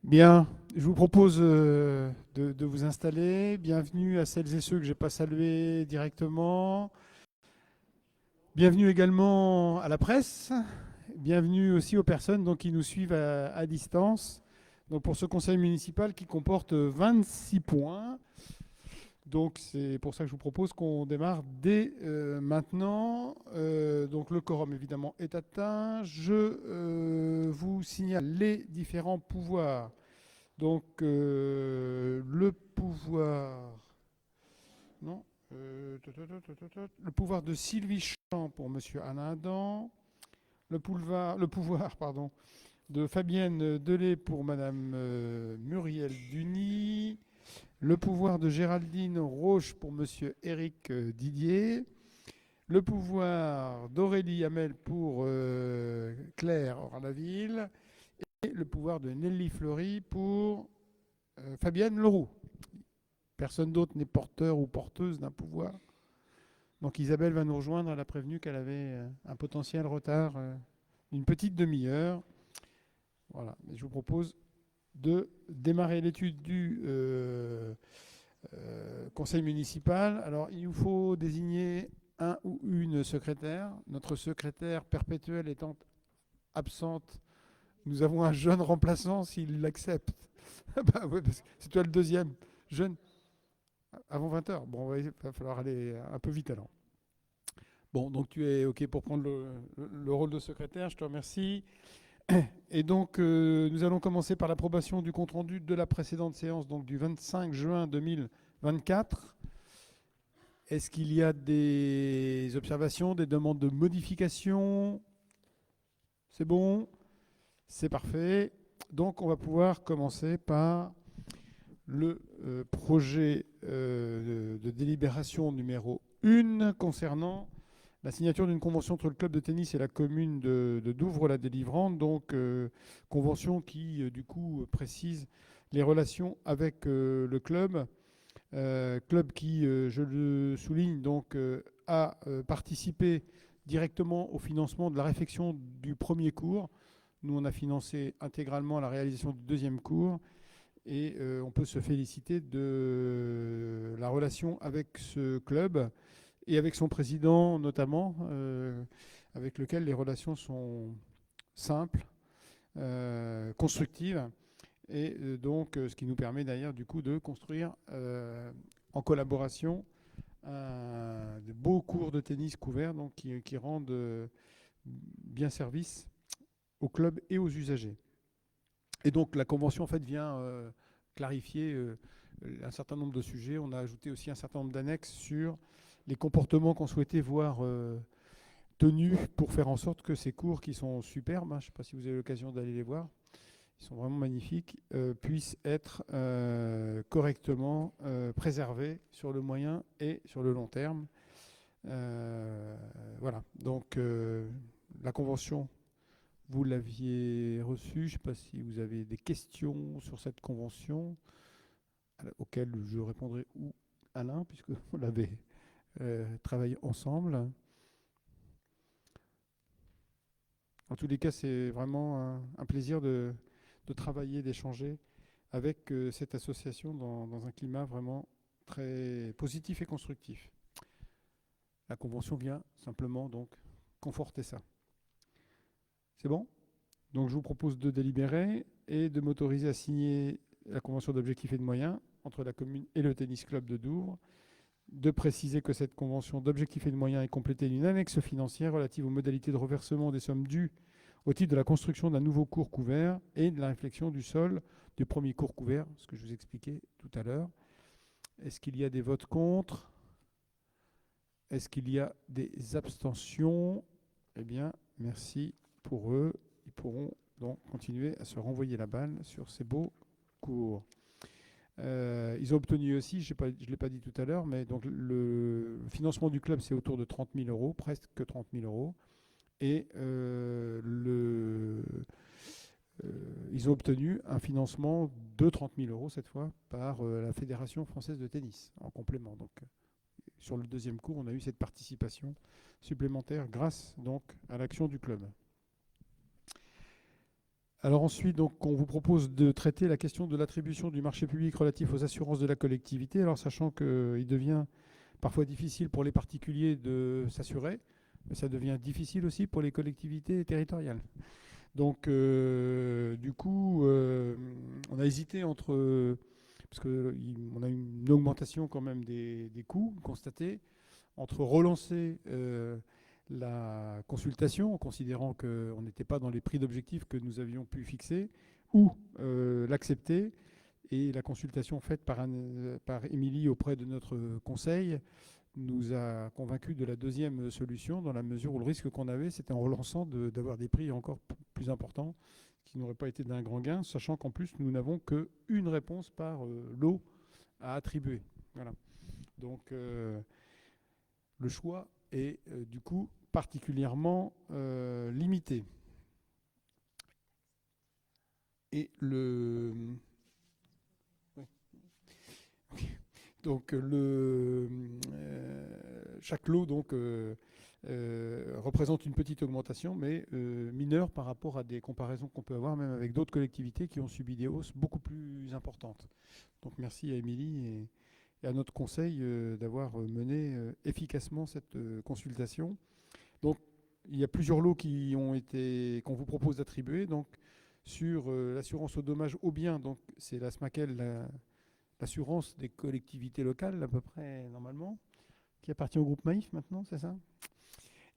Bien, je vous propose de vous installer. Bienvenue à celles et ceux que je n'ai pas salués directement. Bienvenue également à la presse. Bienvenue aussi aux personnes donc, qui nous suivent à distance. Donc, pour ce conseil municipal qui comporte 26 points. Donc c'est pour ça que je vous propose qu'on démarre dès maintenant. Donc le quorum évidemment est atteint. Je vous signale les différents pouvoirs. Donc, le pouvoir. Non. Le pouvoir de Sylvie Champ pour Monsieur Alain Adam. Le pouvoir pardon, de Fabienne Delay pour Madame Muriel Duny. Le pouvoir de Géraldine Roche pour Monsieur Éric Didier. Le pouvoir d'Aurélie Hamel pour Claire Orlaville. Et le pouvoir de Nelly Fleury pour Fabienne Leroux. Personne d'autre n'est porteur ou porteuse d'un pouvoir. Donc Isabelle va nous rejoindre. Elle a prévenu qu'elle avait un potentiel retard d'une petite demi-heure. Voilà. Et je vous propose de démarrer l'étude du conseil municipal. Alors il nous faut désigner un ou une secrétaire. Notre secrétaire perpétuelle étant absente, nous avons un jeune remplaçant s'il l'accepte. Bah ouais, c'est toi le deuxième jeune. Avant 20h. Bon, il va falloir aller un peu vite alors. Bon, donc tu es OK pour prendre le rôle de secrétaire, je te remercie. Et donc, nous allons commencer par l'approbation du compte-rendu de la précédente séance, donc du 25 juin 2024. Est-ce qu'il y a des observations, des demandes de modification? C'est bon? C'est parfait. Donc, on va pouvoir commencer par le projet de délibération numéro 1 concernant la signature d'une convention entre le club de tennis et la commune de Douvres-la-Délivrante, donc convention qui du coup précise les relations avec le club, club qui, je le souligne, donc a participé directement au financement de la réfection du premier cours. Nous, on a financé intégralement la réalisation du deuxième cours. Et on peut se féliciter de la relation avec ce club et avec son président notamment, avec lequel les relations sont simples, constructives, et donc ce qui nous permet d'ailleurs du coup de construire en collaboration de beaux cours de tennis couverts donc, qui rendent bien service au club et aux usagers. Et donc la convention en fait vient clarifier un certain nombre de sujets. On a ajouté aussi un certain nombre d'annexes sur les comportements qu'on souhaitait voir tenus pour faire en sorte que ces cours qui sont superbes, hein, je ne sais pas si vous avez l'occasion d'aller les voir, ils sont vraiment magnifiques, puissent être correctement préservés sur le moyen et sur le long terme. Voilà, donc la convention, vous l'aviez reçue. Je ne sais pas si vous avez des questions sur cette convention auxquelles je répondrai ou Alain, puisque on l'avait travaillé ensemble. En tous les cas, c'est vraiment un plaisir de travailler, d'échanger avec cette association dans un climat vraiment très positif et constructif. La convention vient simplement donc conforter ça. C'est bon? Donc je vous propose de délibérer et de m'autoriser à signer la convention d'objectifs et de moyens entre la commune et le tennis club de Douvres, de préciser que cette convention d'objectifs et de moyens est complétée d'une annexe financière relative aux modalités de reversement des sommes dues au titre de la construction d'un nouveau cours couvert et de la réflexion du sol du premier cours couvert, ce que je vous expliquais tout à l'heure. Est-ce qu'il y a des votes contre? Est-ce qu'il y a des abstentions? Eh bien, merci pour eux. Ils pourront donc continuer à se renvoyer la balle sur ces beaux cours. Ils ont obtenu aussi, je ne l'ai pas dit tout à l'heure, mais donc le financement du club, c'est autour de 30 000 euros, presque 30 000 euros. Et ils ont obtenu un financement de 30 000 euros cette fois par la Fédération française de tennis en complément. Donc sur le deuxième cours, on a eu cette participation supplémentaire grâce donc à l'action du club. Alors ensuite, donc, on vous propose de traiter la question de l'attribution du marché public relatif aux assurances de la collectivité. Alors sachant qu'il devient parfois difficile pour les particuliers de s'assurer, mais ça devient difficile aussi pour les collectivités territoriales. Donc du coup, on a hésité entre... parce qu'on a une augmentation quand même des coûts constatés, entre relancer la consultation, en considérant qu'on n'était pas dans les prix d'objectif que nous avions pu fixer, ou l'accepter. Et la consultation faite par Émilie auprès de notre conseil nous a convaincus de la deuxième solution, dans la mesure où le risque qu'on avait, c'était en relançant d'avoir des prix encore plus importants, qui n'auraient pas été d'un grand gain, sachant qu'en plus, nous n'avons qu'une réponse par lot à attribuer. Voilà. Donc, le choix est du coup particulièrement limité. Et le... Ouais. Okay. Donc chaque lot donc, représente une petite augmentation, mais mineure par rapport à des comparaisons qu'on peut avoir même avec d'autres collectivités qui ont subi des hausses beaucoup plus importantes. Donc merci à Émilie et à notre conseil d'avoir mené efficacement cette consultation. Donc il y a plusieurs lots qu'on vous propose d'attribuer. Donc sur l'assurance aux dommages aux biens, donc c'est la SMACEL, l'assurance des collectivités locales à peu près normalement, qui appartient au groupe Maïf maintenant, c'est ça?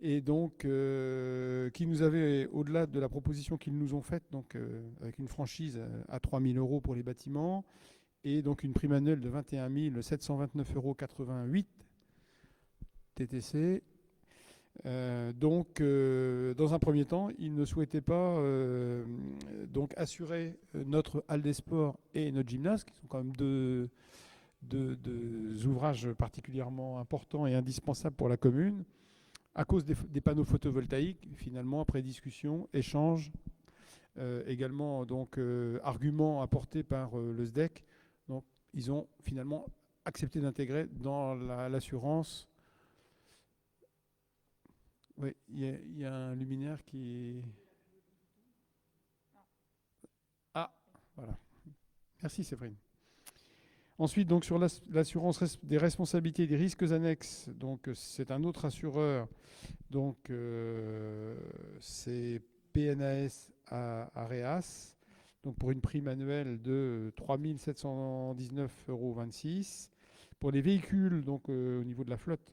Et donc qui nous avait, au-delà de la proposition qu'ils nous ont faite, donc avec une franchise à 3 000 € pour les bâtiments, et donc une prime annuelle de 21 729,88 € TTC. Donc, dans un premier temps, ils ne souhaitaient pas donc assurer notre halle des sports et notre gymnase, qui sont quand même deux ouvrages particulièrement importants et indispensables pour la commune, à cause des panneaux photovoltaïques. Finalement, après discussion, échange, également donc arguments apportés par le SDEC, donc ils ont finalement accepté d'intégrer dans l'assurance. Oui, il y a un luminaire qui... Ah, voilà. Merci Séverine. Ensuite, donc sur l'assurance des responsabilités et des risques annexes, donc c'est un autre assureur, donc c'est PNAS à Areas, donc pour une prime annuelle de 3 719,26 €. Pour les véhicules, donc au niveau de la flotte,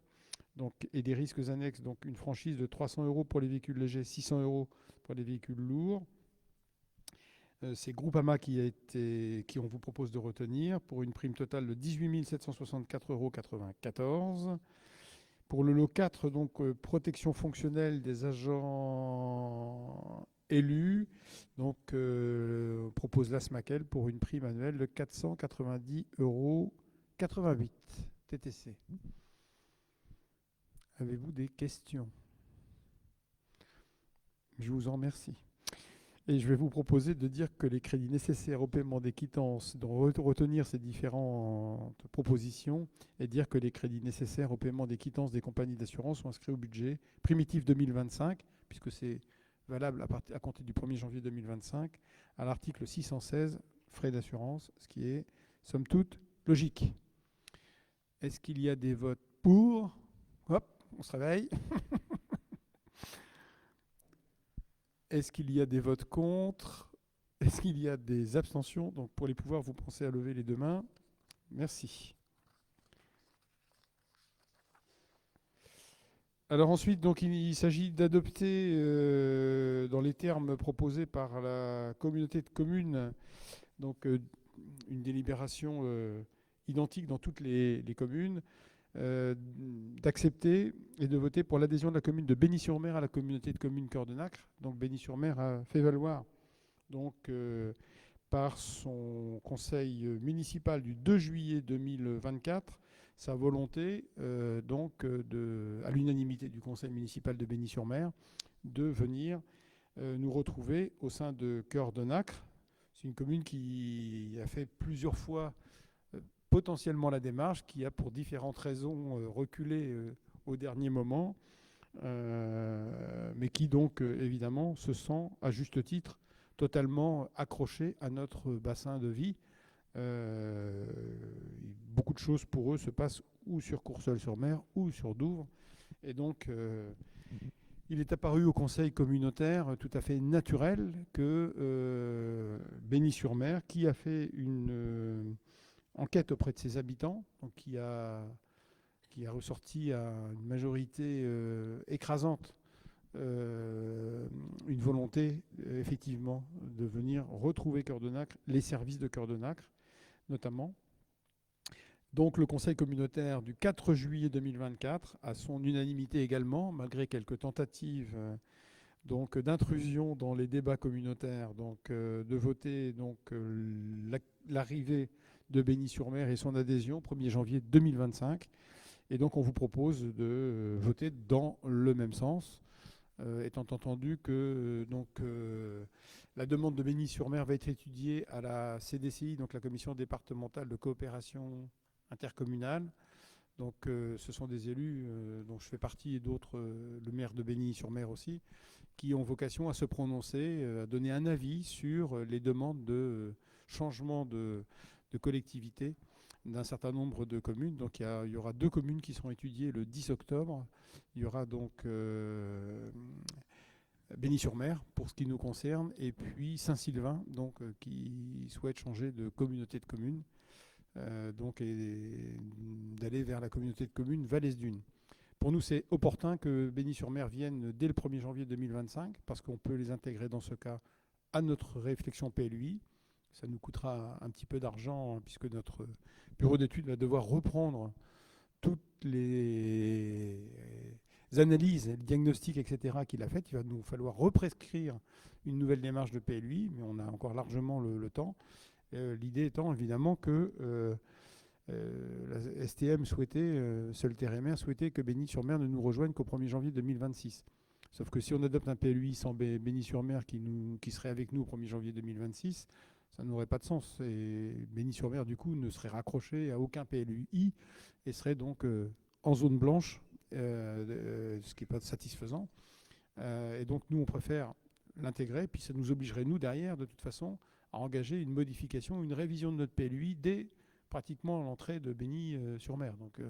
donc, et des risques annexes, donc une franchise de 300 € pour les véhicules légers, 600 € pour les véhicules lourds. C'est Groupama qui on vous propose de retenir pour une prime totale de 18 764,94 €. Pour le lot 4, donc protection fonctionnelle des agents élus, donc on propose la SMACEL pour une prime annuelle de 490,88 € TTC. Avez-vous des questions? Je vous en remercie. Et je vais vous proposer de dire que les crédits nécessaires au paiement des quittances, de retenir ces différentes propositions, et dire que les crédits nécessaires au paiement des quittances des compagnies d'assurance sont inscrits au budget primitif 2025, puisque c'est valable à compter du 1er janvier 2025, à l'article 616, frais d'assurance, ce qui est, somme toute, logique. Est-ce qu'il y a des votes pour? Hop, on se réveille. Est-ce qu'il y a des votes contre? Est-ce qu'il y a des abstentions? Donc pour les pouvoirs, vous pensez à lever les deux mains. Merci. Alors ensuite, donc, il s'agit d'adopter, dans les termes proposés par la communauté de communes, donc, une délibération identique dans toutes les communes, d'accepter et de voter pour l'adhésion de la commune de Bény-sur-Mer à la communauté de communes Cœur de Nacre. Donc Bény-sur-Mer a fait valoir donc, par son conseil municipal du 2 juillet 2024 sa volonté, donc à l'unanimité du conseil municipal de Bény-sur-Mer, de venir nous retrouver au sein de Cœur de Nacre. C'est une commune qui a fait plusieurs fois potentiellement la démarche, qui a pour différentes raisons reculé au dernier moment, mais qui donc évidemment se sent à juste titre totalement accrochés à notre bassin de vie. Euh, Beaucoup de choses pour eux se passent ou sur Courseulles-sur-Mer ou sur Douvres. Et donc, il est apparu au conseil communautaire tout à fait naturel que Bény-sur-Mer, qui a fait une enquête auprès de ses habitants, donc qui a ressorti à une majorité écrasante une volonté effectivement de venir retrouver Cœur de Nacre, les services de Cœur de Nacre notamment. Donc le conseil communautaire du 4 juillet 2024, à son unanimité également, malgré quelques tentatives donc d'intrusion dans les débats communautaires, donc de voter donc l'arrivée de Bény-sur-Mer et son adhésion 1er janvier 2025. Et donc on vous propose de voter dans le même sens, étant entendu que la demande de Bény-sur-Mer va être étudiée à la CDCI, donc la commission départementale de coopération intercommunale. Donc ce sont des élus dont je fais partie et d'autres, le maire de Bény-sur-Mer aussi, qui ont vocation à se prononcer, à donner un avis sur les demandes de changement de collectivité d'un certain nombre de communes. Donc il y aura 2 communes qui seront étudiées le 10 octobre. Il y aura donc Bény-sur-Mer pour ce qui nous concerne, et puis Saint-Sylvain donc, qui souhaite changer de communauté de communes, donc, et d'aller vers la communauté de communes Vallès-Dunes. Pour nous, c'est opportun que Bény-sur-Mer vienne dès le 1er janvier 2025, parce qu'on peut les intégrer dans ce cas à notre réflexion PLUI. Ça nous coûtera un petit peu d'argent, puisque notre bureau d'études va devoir reprendre toutes les analyses, les diagnostics, etc. qu'il a faites. Il va nous falloir represcrire une nouvelle démarche de PLUI, mais on a encore largement le temps. L'idée étant évidemment que la STM souhaitait, Seul-Terre-et-Mer souhaitait que Bény-sur-Mer ne nous rejoigne qu'au 1er janvier 2026. Sauf que si on adopte un PLUI sans Bény-sur-Mer qui serait avec nous au 1er janvier 2026, ça n'aurait pas de sens. Et Bény-sur-Mer, du coup, ne serait raccroché à aucun PLUI et serait donc en zone blanche, ce qui n'est pas satisfaisant. Et donc, nous, on préfère l'intégrer, puis ça nous obligerait, nous, derrière, de toute façon, à engager une modification, une révision de notre PLUI dès pratiquement l'entrée de Bény-sur-Mer. Donc,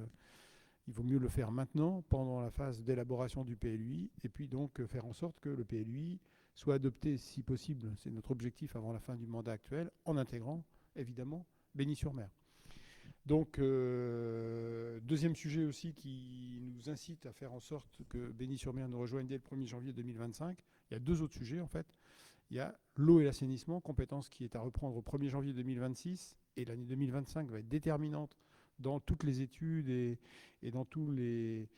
il vaut mieux le faire maintenant, pendant la phase d'élaboration du PLUI, et puis donc faire en sorte que le PLUI soit adopté, si possible, c'est notre objectif avant la fin du mandat actuel, en intégrant, évidemment, Bény-sur-Mer. Donc, deuxième sujet aussi qui nous incite à faire en sorte que Bény-sur-Mer nous rejoigne dès le 1er janvier 2025. Il y a 2 autres sujets, en fait. Il y a l'eau et l'assainissement, compétence qui est à reprendre au 1er janvier 2026, et l'année 2025 va être déterminante dans toutes les études et dans toutes les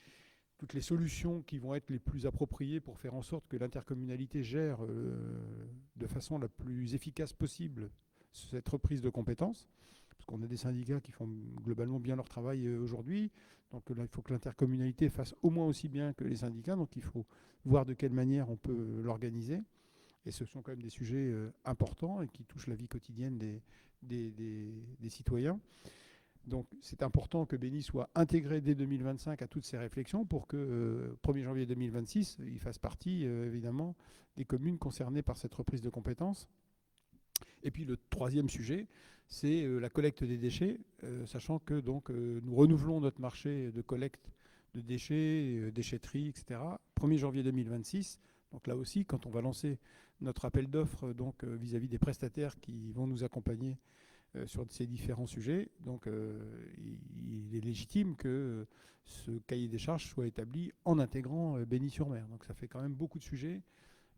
solutions qui vont être les plus appropriées pour faire en sorte que l'intercommunalité gère de façon la plus efficace possible cette reprise de compétences. Parce qu'on a des syndicats qui font globalement bien leur travail aujourd'hui. Donc là, il faut que l'intercommunalité fasse au moins aussi bien que les syndicats. Donc il faut voir de quelle manière on peut l'organiser. Et ce sont quand même des sujets importants et qui touchent la vie quotidienne des citoyens. Donc c'est important que Bény soit intégré dès 2025 à toutes ces réflexions pour que 1er janvier 2026, il fasse partie évidemment des communes concernées par cette reprise de compétences. Et puis le troisième sujet, c'est la collecte des déchets, sachant que donc, nous renouvelons notre marché de collecte de déchets, déchetterie, etc. 1er janvier 2026. Donc là aussi, quand on va lancer notre appel d'offres donc, vis-à-vis des prestataires qui vont nous accompagner sur ces différents sujets, donc il est légitime que ce cahier des charges soit établi en intégrant Bény-sur-Mer. Donc ça fait quand même beaucoup de sujets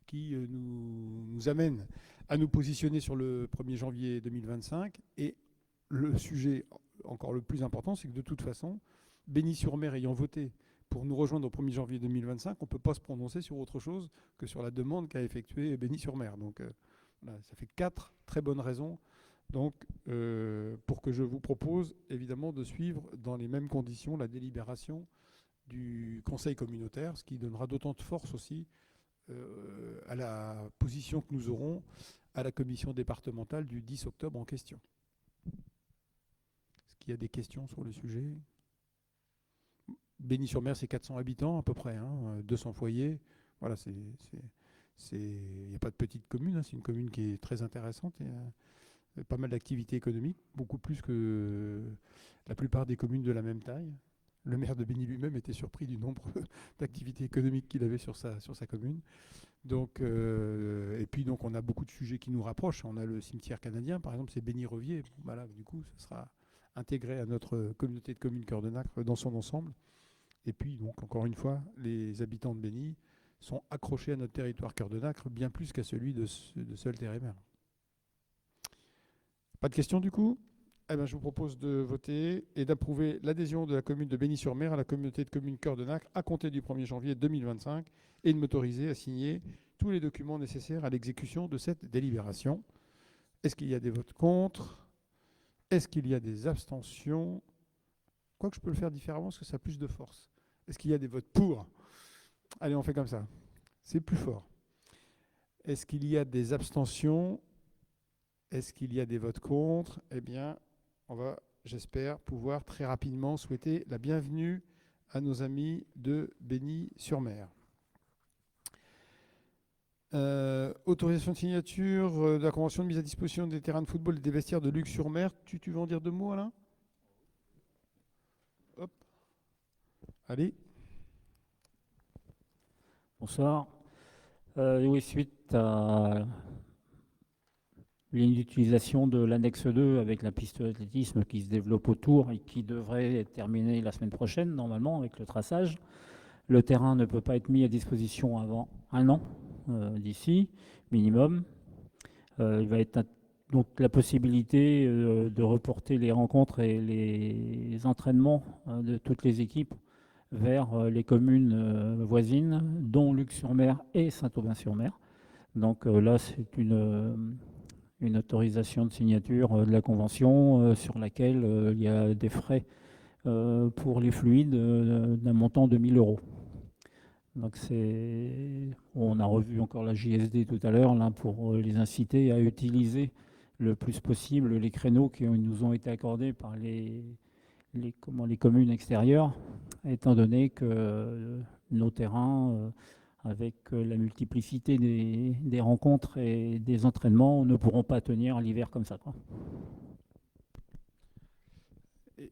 qui nous amènent à nous positionner sur le 1er janvier 2025. Et le sujet encore le plus important, c'est que de toute façon, Bény-sur-Mer ayant voté pour nous rejoindre au 1er janvier 2025, on ne peut pas se prononcer sur autre chose que sur la demande qu'a effectuée Bény-sur-Mer. Donc voilà, ça fait 4 très bonnes raisons donc, pour que je vous propose évidemment de suivre dans les mêmes conditions la délibération du Conseil communautaire, ce qui donnera d'autant de force aussi à la position que nous aurons à la commission départementale du 10 octobre en question. Est-ce qu'il y a des questions sur le sujet ? Bény-sur-Mer, c'est 400 habitants à peu près, hein, 200 foyers. Voilà, c'est Il n'y a pas de petite commune, hein, c'est une commune qui est très intéressante. Il y a pas mal d'activités économiques, beaucoup plus que la plupart des communes de la même taille. Le maire de Béni lui-même était surpris du nombre d'activités économiques qu'il avait sur sa commune. Donc, et puis donc on a beaucoup de sujets qui nous rapprochent. On a le cimetière canadien, par exemple, c'est Béni-Revier. Voilà, du coup, ça sera intégré à notre communauté de communes Cœur de Nacre dans son ensemble. Et puis, donc, encore une fois, les habitants de Béni sont accrochés à notre territoire Cœur de Nacre bien plus qu'à celui de Seulles-Terre-et-Mer. Pas de questions du coup? Eh bien, je vous propose de voter et d'approuver l'adhésion de la commune de Béni-sur-Mer à la communauté de communes Cœur de Nacre à compter du 1er janvier 2025 et de m'autoriser à signer tous les documents nécessaires à l'exécution de cette délibération. Est-ce qu'il y a des votes contre? Est-ce qu'il y a des abstentions? Quoique je peux le faire différemment parce que ça a plus de force. Est-ce qu'il y a des votes pour? Allez, on fait comme ça. C'est plus fort. Est-ce qu'il y a des abstentions? Est-ce qu'il y a des votes contre? Eh bien, on va, j'espère, pouvoir très rapidement souhaiter la bienvenue à nos amis de Béni-sur-Mer. Autorisation de signature de la convention de mise à disposition des terrains de football et des vestiaires de Luc-sur-Mer. Tu veux en dire deux mots, Alain? Hop. Allez. Bonsoir. Oui, suite à l'utilisation de l'annexe 2 avec la piste d'athlétisme qui se développe autour et qui devrait être terminée la semaine prochaine, normalement, avec le traçage. Le terrain ne peut pas être mis à disposition avant un an d'ici, minimum. Il va être donc la possibilité de reporter les rencontres et les entraînements de toutes les équipes vers les communes voisines, dont Luc-sur-Mer et Saint-Aubin-sur-Mer. Donc là, c'est une autorisation de signature de la convention sur laquelle il y a des frais pour les fluides d'un montant de 1 000 euros. Donc on a revu encore la JSD tout à l'heure là, pour les inciter à utiliser le plus possible les créneaux qui nous ont été accordés par les communes extérieures, étant donné que nos terrains, avec la multiplicité des rencontres et des entraînements, ne pourront pas tenir l'hiver comme ça, quoi.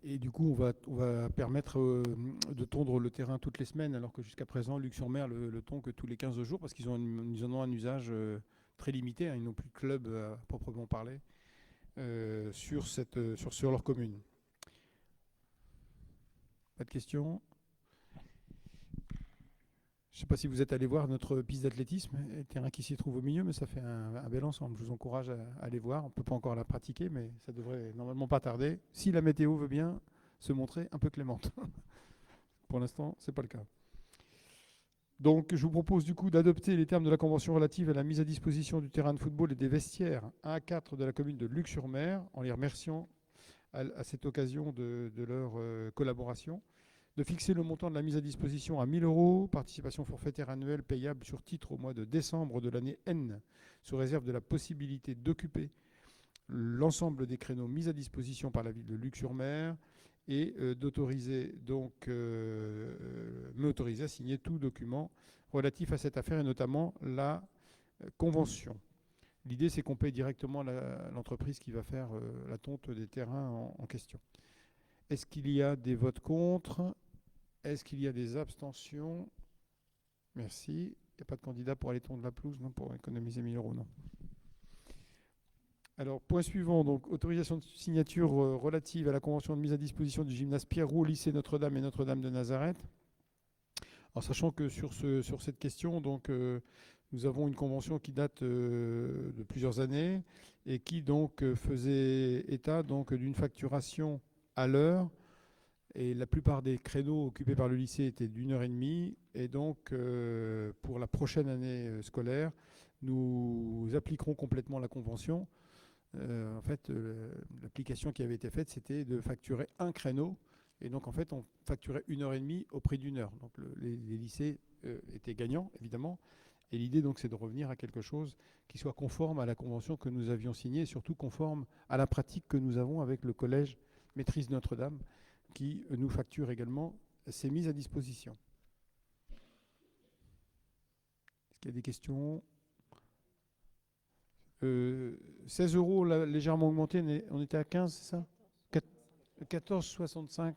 Et du coup, on va permettre de tondre le terrain toutes les semaines, alors que jusqu'à présent, Luc-sur-Mer le tond que tous les 15 jours, parce qu'ils en ont un usage très limité, hein, ils n'ont plus de club à proprement parler sur leur commune. Pas de questions? Je ne sais pas si vous êtes allé voir notre piste d'athlétisme, le terrain qui s'y trouve au milieu, mais ça fait un bel ensemble. Je vous encourage à aller voir. On ne peut pas encore la pratiquer, mais ça devrait normalement pas tarder. Si la météo veut bien se montrer un peu clémente. Pour l'instant, ce n'est pas le cas. Donc, je vous propose du coup d'adopter les termes de la convention relative à la mise à disposition du terrain de football et des vestiaires 1 à 4 de la commune de Luc-sur-Mer, en les remerciant à cette occasion de leur collaboration. De fixer le montant de la mise à disposition à 1 000 euros, participation forfaitaire annuelle payable sur titre au mois de décembre de l'année N, sous réserve de la possibilité d'occuper l'ensemble des créneaux mis à disposition par la ville de Luc-sur-Mer et d'autoriser donc m'autoriser à signer tout document relatif à cette affaire et notamment la convention. L'idée, c'est qu'on paye directement l'entreprise qui va faire la tonte des terrains en question. Est-ce qu'il y a des votes contre? Est-ce qu'il y a des abstentions? Merci. Il n'y a pas de candidat pour aller tondre la pelouse, non, pour économiser 1 000 euros, non. Alors, point suivant, donc, autorisation de signature relative à la convention de mise à disposition du gymnase Pierre-Roux, lycée Notre-Dame et Notre-Dame de Nazareth. Alors, sachant que sur cette question, donc, nous avons une convention qui date de plusieurs années et qui donc faisait état donc d'une facturation à l'heure. Et la plupart des créneaux occupés par le lycée étaient d'1h30. Et donc, pour la prochaine année scolaire, nous appliquerons complètement la convention. En fait, l'application qui avait été faite, c'était de facturer un créneau. Et donc, en fait, on facturait 1h30 au prix d'1 heure. Donc, les lycées étaient gagnants, évidemment. Et l'idée, donc, c'est de revenir à quelque chose qui soit conforme à la convention que nous avions signée et surtout conforme à la pratique que nous avons avec le collège Maîtrise Notre-Dame, qui nous facture également ces mises à disposition. Est-ce qu'il y a des questions? 16 euros légèrement augmenté, on était à 15, c'est ça? 14,65.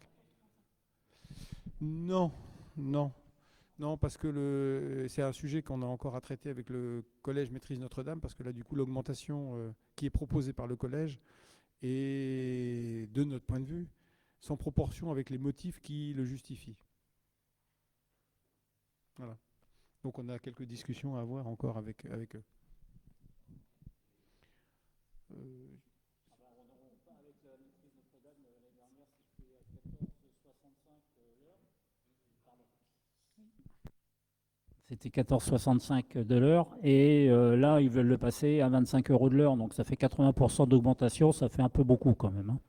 Non, non, non, parce que c'est un sujet qu'on a encore à traiter avec le collège Maîtrise Notre-Dame, parce que là, du coup, l'augmentation qui est proposée par le collège est, de notre point de vue, sans proportion avec les motifs qui le justifient. Voilà. Donc on a quelques discussions à avoir encore avec eux. Euh, C'était 14,65 de l'heure et là, ils veulent le passer à 25 euros de l'heure. Donc ça fait 80% d'augmentation. Ça fait un peu beaucoup quand même, hein.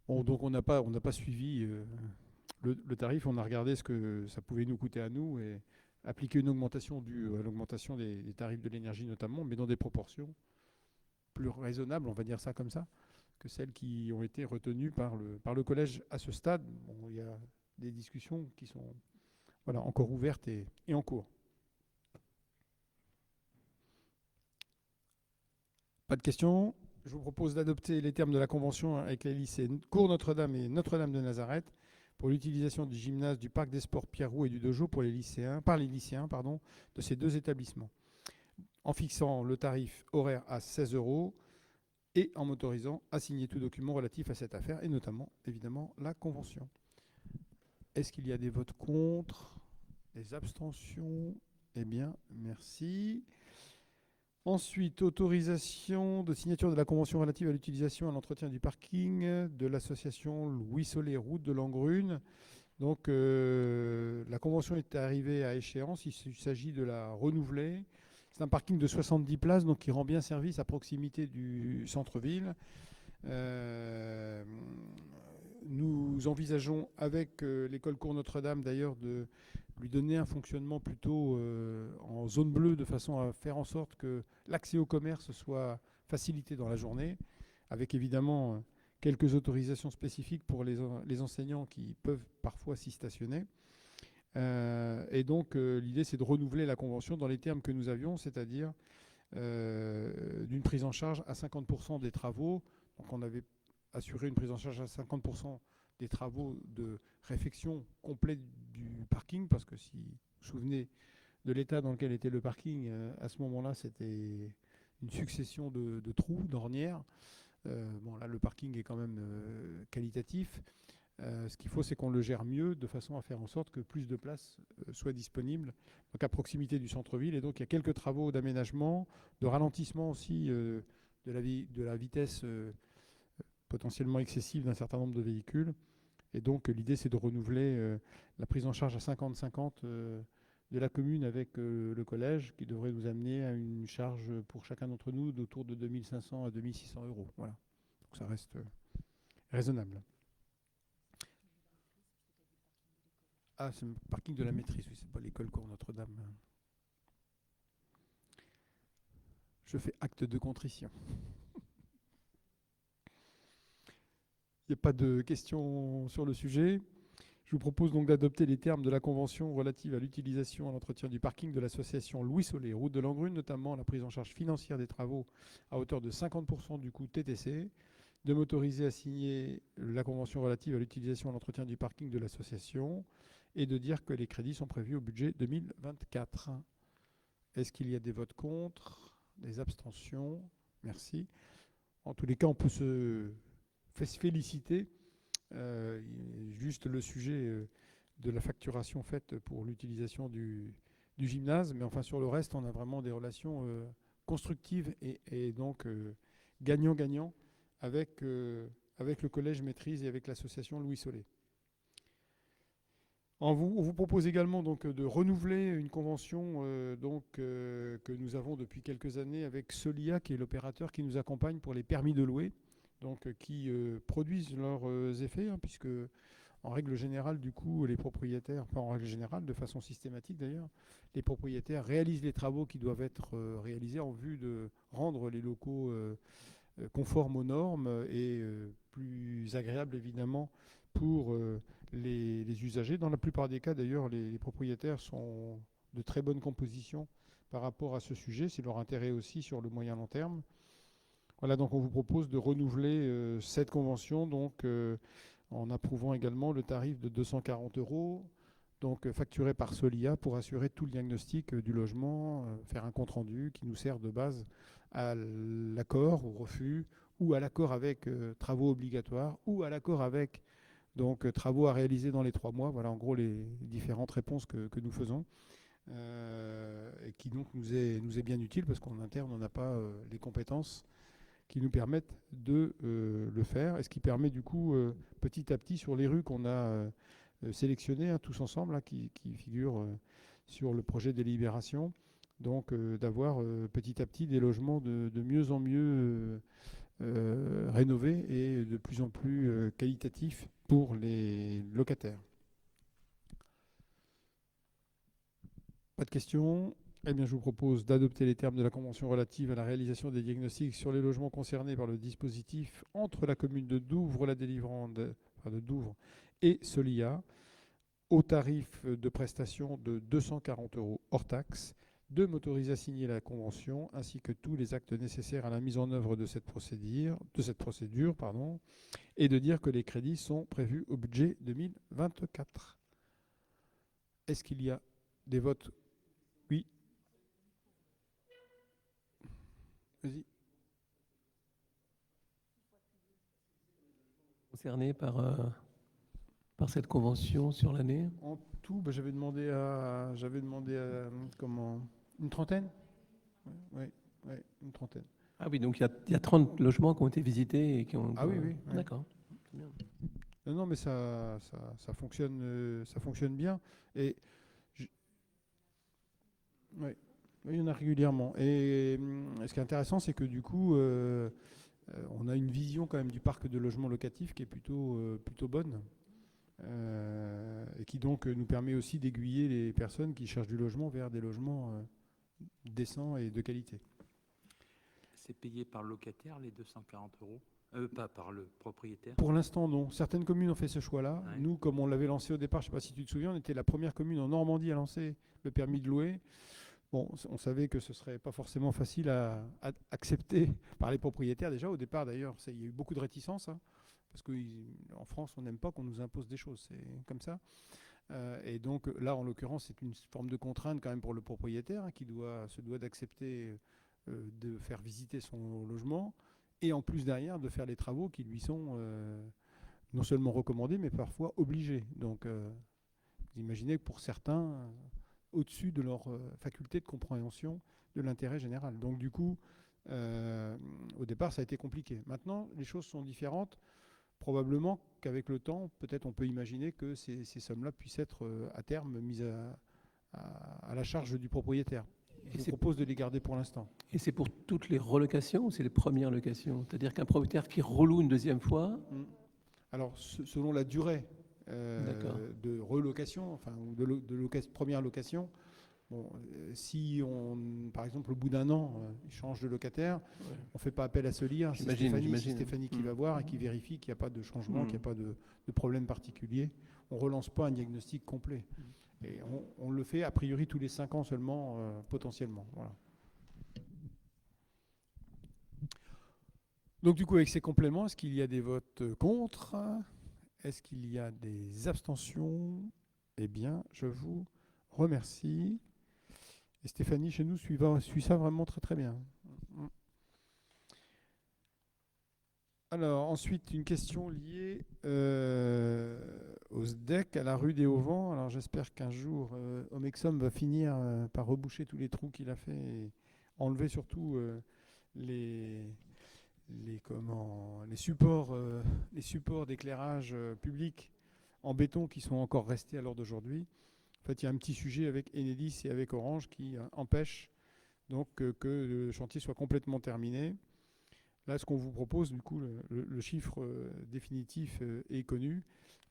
Bon, donc on n'a pas suivi le tarif, on a regardé ce que ça pouvait nous coûter à nous et appliquer une augmentation due à l'augmentation des tarifs de l'énergie notamment, mais dans des proportions plus raisonnables, on va dire ça comme ça, que celles qui ont été retenues par le collège à ce stade. Bon, il y a des discussions qui sont voilà, encore ouvertes et en cours. Pas de questions. Je vous propose d'adopter les termes de la convention avec les lycées Cours Notre-Dame et Notre-Dame de Nazareth pour l'utilisation du gymnase, du parc des sports Pierre-Roux et du dojo par les lycéens de ces deux établissements, en fixant le tarif horaire à 16 euros et en m'autorisant à signer tout document relatif à cette affaire et notamment, évidemment, la convention. Est-ce qu'il y a des votes contre? Des abstentions? Eh bien, merci. Ensuite, autorisation de signature de la convention relative à l'utilisation et à l'entretien du parking de l'association Louis Solé, route de Langrune. Donc, la convention est arrivée à échéance. Il s'agit de la renouveler. C'est un parking de 70 places, donc qui rend bien service à proximité du centre-ville. Nous envisageons avec l'école Cours Notre-Dame d'ailleurs de lui donner un fonctionnement plutôt en zone bleue de façon à faire en sorte que l'accès au commerce soit facilité dans la journée, avec évidemment quelques autorisations spécifiques pour les enseignants qui peuvent parfois s'y stationner. Et donc l'idée c'est de renouveler la convention dans les termes que nous avions, c'est-à-dire d'une prise en charge à 50% des travaux. Donc on avait assuré une prise en charge à 50% des travaux de réfection complète du parking, parce que si vous vous souvenez de l'état dans lequel était le parking, à ce moment-là, c'était une succession de trous, d'ornières. Bon, là, le parking est quand même qualitatif. Ce qu'il faut, c'est qu'on le gère mieux, de façon à faire en sorte que plus de places soient disponibles, donc à proximité du centre-ville. Et donc, il y a quelques travaux d'aménagement, de ralentissement aussi de la vitesse potentiellement excessive d'un certain nombre de véhicules. Et donc l'idée c'est de renouveler la prise en charge à 50-50 de la commune avec le collège, qui devrait nous amener à une charge pour chacun d'entre nous d'autour de 2500 à 2600 euros. Voilà. Donc ça reste raisonnable. Ah, c'est le parking de la maîtrise, oui, c'est pas l'école Cours Notre-Dame. Je fais acte de contrition. Il n'y a pas de questions sur le sujet. Je vous propose donc d'adopter les termes de la convention relative à l'utilisation et à l'entretien du parking de l'association Louis Solé, route de Langrune, notamment la prise en charge financière des travaux à hauteur de 50% du coût TTC, de m'autoriser à signer la convention relative à l'utilisation et à l'entretien du parking de l'association et de dire que les crédits sont prévus au budget 2024. Est-ce qu'il y a des votes contre? Des abstentions? Merci. En tous les cas, on peut se féliciter. Juste le sujet de la facturation faite pour l'utilisation du gymnase, mais enfin sur le reste, on a vraiment des relations constructives et donc gagnant-gagnant avec le collège maîtrise et avec l'association Louis Solé. On vous propose également donc de renouveler une convention que nous avons depuis quelques années avec Solia, qui est l'opérateur qui nous accompagne pour les permis de louer, donc qui produisent leurs effets, hein, puisque en règle générale, du coup, les propriétaires, pas en règle générale, de façon systématique d'ailleurs, les propriétaires réalisent les travaux qui doivent être réalisés en vue de rendre les locaux conformes aux normes et plus agréables évidemment pour les usagers. Dans la plupart des cas, d'ailleurs, les propriétaires sont de très bonne composition par rapport à ce sujet. C'est leur intérêt aussi sur le moyen long terme. Voilà, donc on vous propose de renouveler cette convention, donc en approuvant également le tarif de 240 €, donc facturé par Solia pour assurer tout le diagnostic du logement, faire un compte-rendu qui nous sert de base à l'accord, au refus, ou à l'accord avec travaux obligatoires, ou à l'accord avec donc travaux à réaliser dans les 3 mois. Voilà en gros les différentes réponses que nous faisons. Et qui donc nous est bien utile parce qu'en interne on n'a pas les compétences qui nous permettent de le faire, et ce qui permet du coup petit à petit sur les rues qu'on a sélectionnées tous ensemble, qui figurent sur le projet de délibération, donc d'avoir petit à petit des logements de mieux en mieux rénovés et de plus en plus qualitatifs pour les locataires. Pas de questions? Eh bien, je vous propose d'adopter les termes de la convention relative à la réalisation des diagnostics sur les logements concernés par le dispositif entre la commune de Douvres, la délivrante, de Douvres et Solia, au tarif de prestation de 240 € hors taxe, de m'autoriser à signer la convention ainsi que tous les actes nécessaires à la mise en œuvre de cette procédure, et de dire que les crédits sont prévus au budget 2024. Est-ce qu'il y a des votes? Oui. Vas-y. Concerné par cette convention sur l'année? En tout, j'avais demandé à comment, une trentaine? Oui, une trentaine. Ah oui, donc il y a 30 logements qui ont été visités et qui ont... Ah oui, oui. D'accord. Non, mais ça fonctionne bien. Et oui, il y en a régulièrement. Et ce qui est intéressant, c'est que du coup, on a une vision quand même du parc de logements locatifs qui est plutôt bonne. Et qui donc nous permet aussi d'aiguiller les personnes qui cherchent du logement vers des logements décents et de qualité. C'est payé par le locataire, les 240 €? Pas par le propriétaire? Pour l'instant, non. Certaines communes ont fait ce choix-là. Ouais. Nous, comme on l'avait lancé au départ, je ne sais pas si tu te souviens, on était la première commune en Normandie à lancer le permis de louer. Bon, on savait que ce ne serait pas forcément facile à accepter par les propriétaires. Déjà, au départ, d'ailleurs, il y a eu beaucoup de réticences, parce qu'en France, on n'aime pas qu'on nous impose des choses. C'est comme ça. Et donc, là, en l'occurrence, c'est une forme de contrainte quand même pour le propriétaire, qui se doit d'accepter de faire visiter son logement, et en plus derrière de faire les travaux qui lui sont non seulement recommandés, mais parfois obligés. Donc vous imaginez que pour certains, au-dessus de leur faculté de compréhension de l'intérêt général. Donc du coup, au départ, ça a été compliqué. Maintenant, les choses sont différentes. Probablement qu'avec le temps, peut-être on peut imaginer que ces sommes-là puissent être à terme mises à la charge du propriétaire. Je vous propose de les garder pour l'instant. Et c'est pour toutes les relocations ou c'est les premières locations? C'est-à-dire qu'un propriétaire qui reloue une deuxième fois? Alors, selon la durée de relocation, enfin, de première location, bon, si par exemple, au bout d'un an, il change de locataire, on ne fait pas appel à ce lien. C'est Stéphanie qui va voir et qui vérifie qu'il n'y a pas de changement, qu'il n'y a pas de problème particulier. On ne relance pas un diagnostic complet. Et on le fait a priori tous les 5 ans seulement, potentiellement. Voilà. Donc du coup, avec ces compléments, est-ce qu'il y a des votes contre? Est-ce qu'il y a des abstentions? Eh bien, je vous remercie. Et Stéphanie, chez nous, suit ça vraiment très très bien. Alors, ensuite, une question liée au SDEC, à la rue des Auvents. Alors, j'espère qu'un jour, Omexom va finir par reboucher tous les trous qu'il a fait et enlever surtout les supports d'éclairage public en béton qui sont encore restés à l'heure d'aujourd'hui. En fait, il y a un petit sujet avec Enedis et avec Orange qui empêche donc que le chantier soit complètement terminé. Là, ce qu'on vous propose, du coup, le chiffre définitif est connu.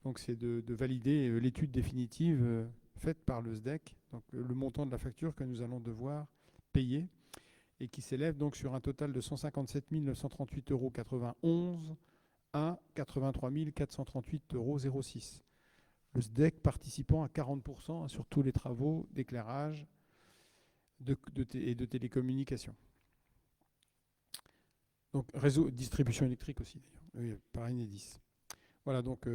Donc, c'est de valider l'étude définitive faite par le SDEC, donc le montant de la facture que nous allons devoir payer, et qui s'élève donc sur un total de 157 938,91 € à 83 438,06 €. Le SDEC participant à 40% sur tous les travaux d'éclairage et de télécommunication. Donc réseau distribution électrique aussi d'ailleurs. Oui, par Enedis. Voilà, donc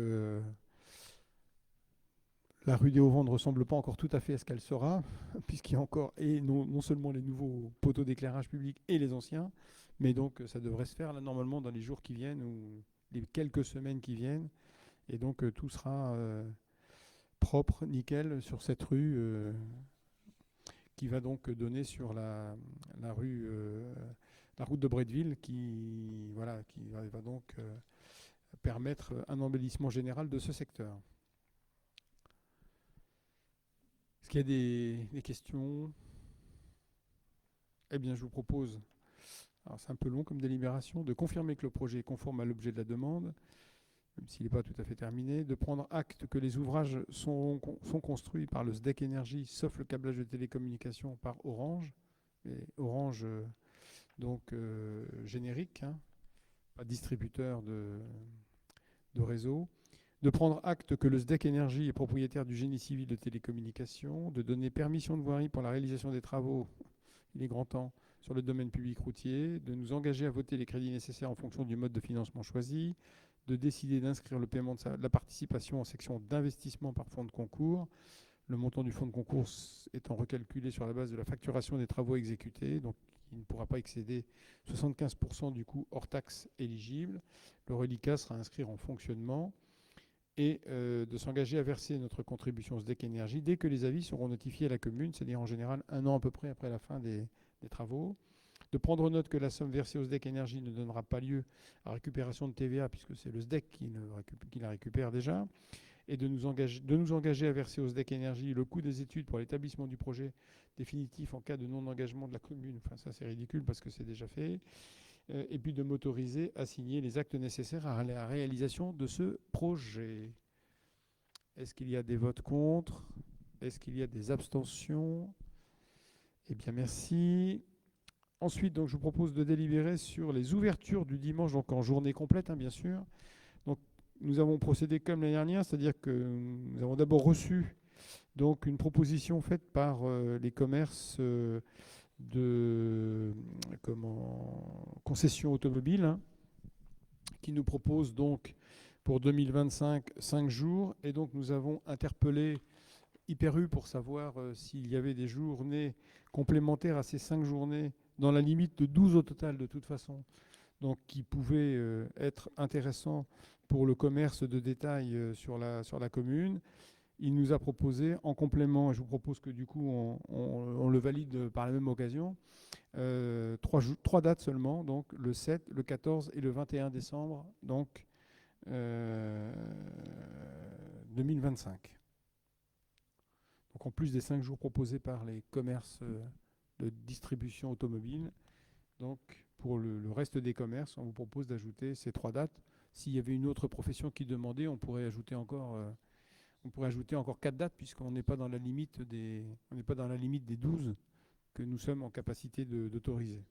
la rue des Hauts-Vents ne ressemble pas encore tout à fait à ce qu'elle sera, puisqu'il y a encore et non seulement les nouveaux poteaux d'éclairage public et les anciens, mais donc ça devrait se faire là normalement dans les jours qui viennent ou les quelques semaines qui viennent, et donc tout sera propre, nickel sur cette rue qui va donc donner sur la route de Bretteville qui va donc permettre un embellissement général de ce secteur. Est-ce qu'il y a des questions? Eh bien, je vous propose, alors c'est un peu long comme délibération, de confirmer que le projet est conforme à l'objet de la demande, même s'il n'est pas tout à fait terminé, de prendre acte que les ouvrages sont construits par le SDEC Énergie, sauf le câblage de télécommunications par Orange, et Orange donc générique, hein, pas distributeur de réseau, de prendre acte que le SDEC Énergie est propriétaire du génie civil de télécommunications, de donner permission de voirie pour la réalisation des travaux, il est grand temps, sur le domaine public routier, de nous engager à voter les crédits nécessaires en fonction du mode de financement choisi, de décider d'inscrire le paiement de la participation en section d'investissement par fonds de concours, le montant du fonds de concours étant recalculé sur la base de la facturation des travaux exécutés, donc il ne pourra pas excéder 75% du coût hors taxe éligible. Le reliquat sera inscrit en fonctionnement et de s'engager à verser notre contribution SDEC Énergie dès que les avis seront notifiés à la commune, c'est-à-dire en général 1 an à peu près après la fin des travaux. De prendre note que la somme versée au SDEC Énergie ne donnera pas lieu à récupération de TVA puisque c'est le SDEC qui la récupère déjà. Et de nous engager à verser au SDEC Énergie le coût des études pour l'établissement du projet définitif en cas de non-engagement de la commune. Enfin, ça, c'est ridicule parce que c'est déjà fait. Et puis de m'autoriser à signer les actes nécessaires à la réalisation de ce projet. Est-ce qu'il y a des votes contre? Est-ce qu'il y a des abstentions? Eh bien, merci. Ensuite, donc, je vous propose de délibérer sur les ouvertures du dimanche, donc en journée complète, hein, bien sûr. Donc, nous avons procédé comme l'année dernière, c'est-à-dire que nous avons d'abord reçu donc, une proposition faite par les commerces de concession automobile, hein, qui nous propose donc pour 2025 5 jours. Et donc nous avons interpellé Hyper-U pour savoir s'il y avait des journées complémentaires à ces 5 journées, dans la limite de 12 au total de toute façon, donc qui pouvaient être intéressants pour le commerce de détail sur la commune. Il nous a proposé en complément, et je vous propose que du coup on le valide par la même occasion, 3 dates seulement, donc le 7, le 14 et le 21 décembre, donc 2025. Donc en plus des 5 jours proposés par les commerces de distribution automobile, donc pour le reste des commerces, on vous propose d'ajouter ces 3 dates. S'il y avait une autre profession qui demandait, on pourrait ajouter encore 4 dates, puisqu'on n'est pas dans la limite des 12 que nous sommes en capacité d'autoriser.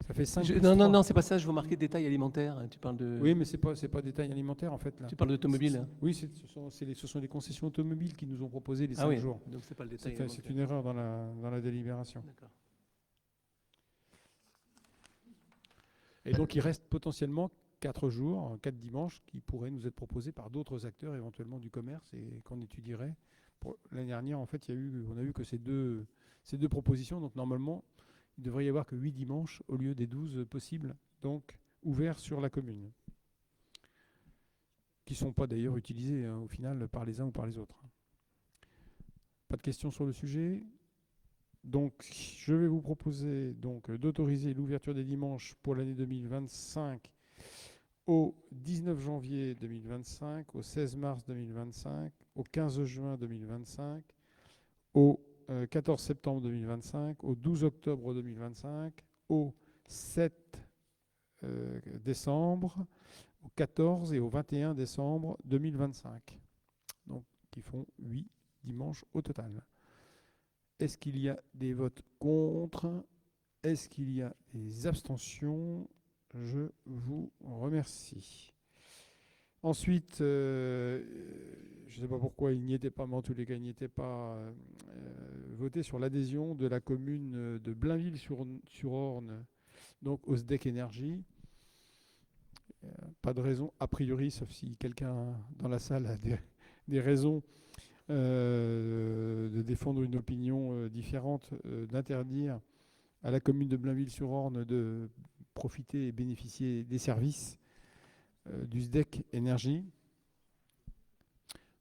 Ça fait 5 Non, c'est pas ça, je veux marquer détail alimentaire. Tu parles de... Oui, mais c'est pas détail alimentaire en fait. Là. Tu parles d'automobile. Oui, ce sont les concessions automobiles qui nous ont proposé les 5 jours. Donc c'est pas le détail alimentaire. C'est une erreur dans la délibération. D'accord. Et donc il reste potentiellement 4 jours, 4 dimanches qui pourraient nous être proposés par d'autres acteurs éventuellement du commerce et qu'on étudierait. L'année dernière, en fait, on a eu que ces deux propositions. Donc normalement, il devrait y avoir que 8 dimanches au lieu des 12 possibles, donc ouverts sur la commune, qui ne sont pas d'ailleurs utilisés au final par les uns ou par les autres. Pas de questions sur le sujet. Donc je vais vous proposer d'autoriser l'ouverture des dimanches pour l'année 2025 au 19 janvier 2025, au 16 mars 2025, au 15 juin 2025, au 14 septembre 2025, au 12 octobre 2025, au 7 décembre, au 14 et au 21 décembre 2025. Donc, qui font 8 dimanches au total. Est-ce qu'il y a des votes contre? Est-ce qu'il y a des abstentions? Je vous remercie. Ensuite, je ne sais pas pourquoi il n'y était pas, mais en tous les cas, il n'y était pas voté sur l'adhésion de la commune de Blainville-sur-Orne, donc au SDEC Énergie. Pas de raison, a priori, sauf si quelqu'un dans la salle a des raisons de défendre une opinion différente, d'interdire à la commune de Blainville-sur-Orne de profiter et bénéficier des services du SDEC Énergie.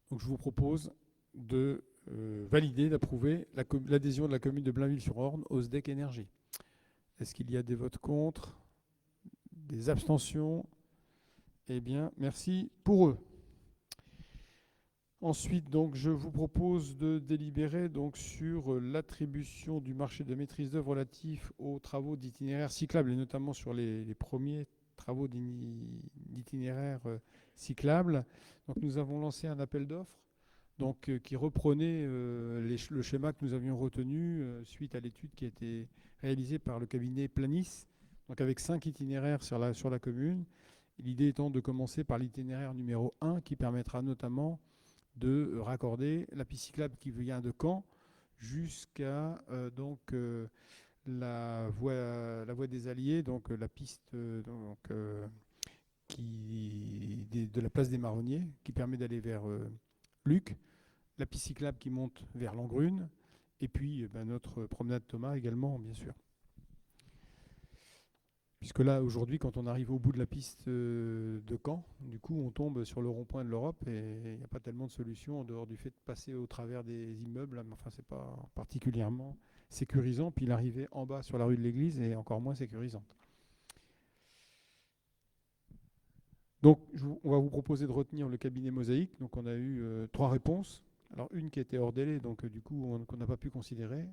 Donc je vous propose de valider, d'approuver l'adhésion de la commune de Blainville-sur-Orne au SDEC Énergie. Est-ce qu'il y a des votes contre? Des abstentions? Eh bien, merci pour eux. Ensuite, donc, je vous propose de délibérer donc, sur l'attribution du marché de maîtrise d'œuvre relatif aux travaux d'itinéraires cyclables, et notamment sur les premiers travaux d'itinéraires cyclables. Donc, nous avons lancé un appel d'offres qui reprenait le schéma que nous avions retenu suite à l'étude qui a été réalisée par le cabinet Planis, donc avec 5 itinéraires sur la commune. L'idée étant de commencer par l'itinéraire numéro 1 qui permettra notamment de raccorder la piste cyclable qui vient de Caen jusqu'à la voie des Alliés, donc la piste de la place des Marronniers qui permet d'aller vers Luc, la piste cyclable qui monte vers Langrune et puis notre promenade Thomas également, bien sûr. Puisque là, aujourd'hui, quand on arrive au bout de la piste de Caen, du coup, on tombe sur le rond-point de l'Europe et il n'y a pas tellement de solutions en dehors du fait de passer au travers des immeubles. Mais enfin, c'est pas particulièrement sécurisant. Puis l'arrivée en bas sur la rue de l'Église est encore moins sécurisante. Donc, on va vous proposer de retenir le cabinet Mosaïque. Donc, on a eu 3 réponses. Alors, une qui était hors délai, donc du coup, qu'on n'a pas pu considérer.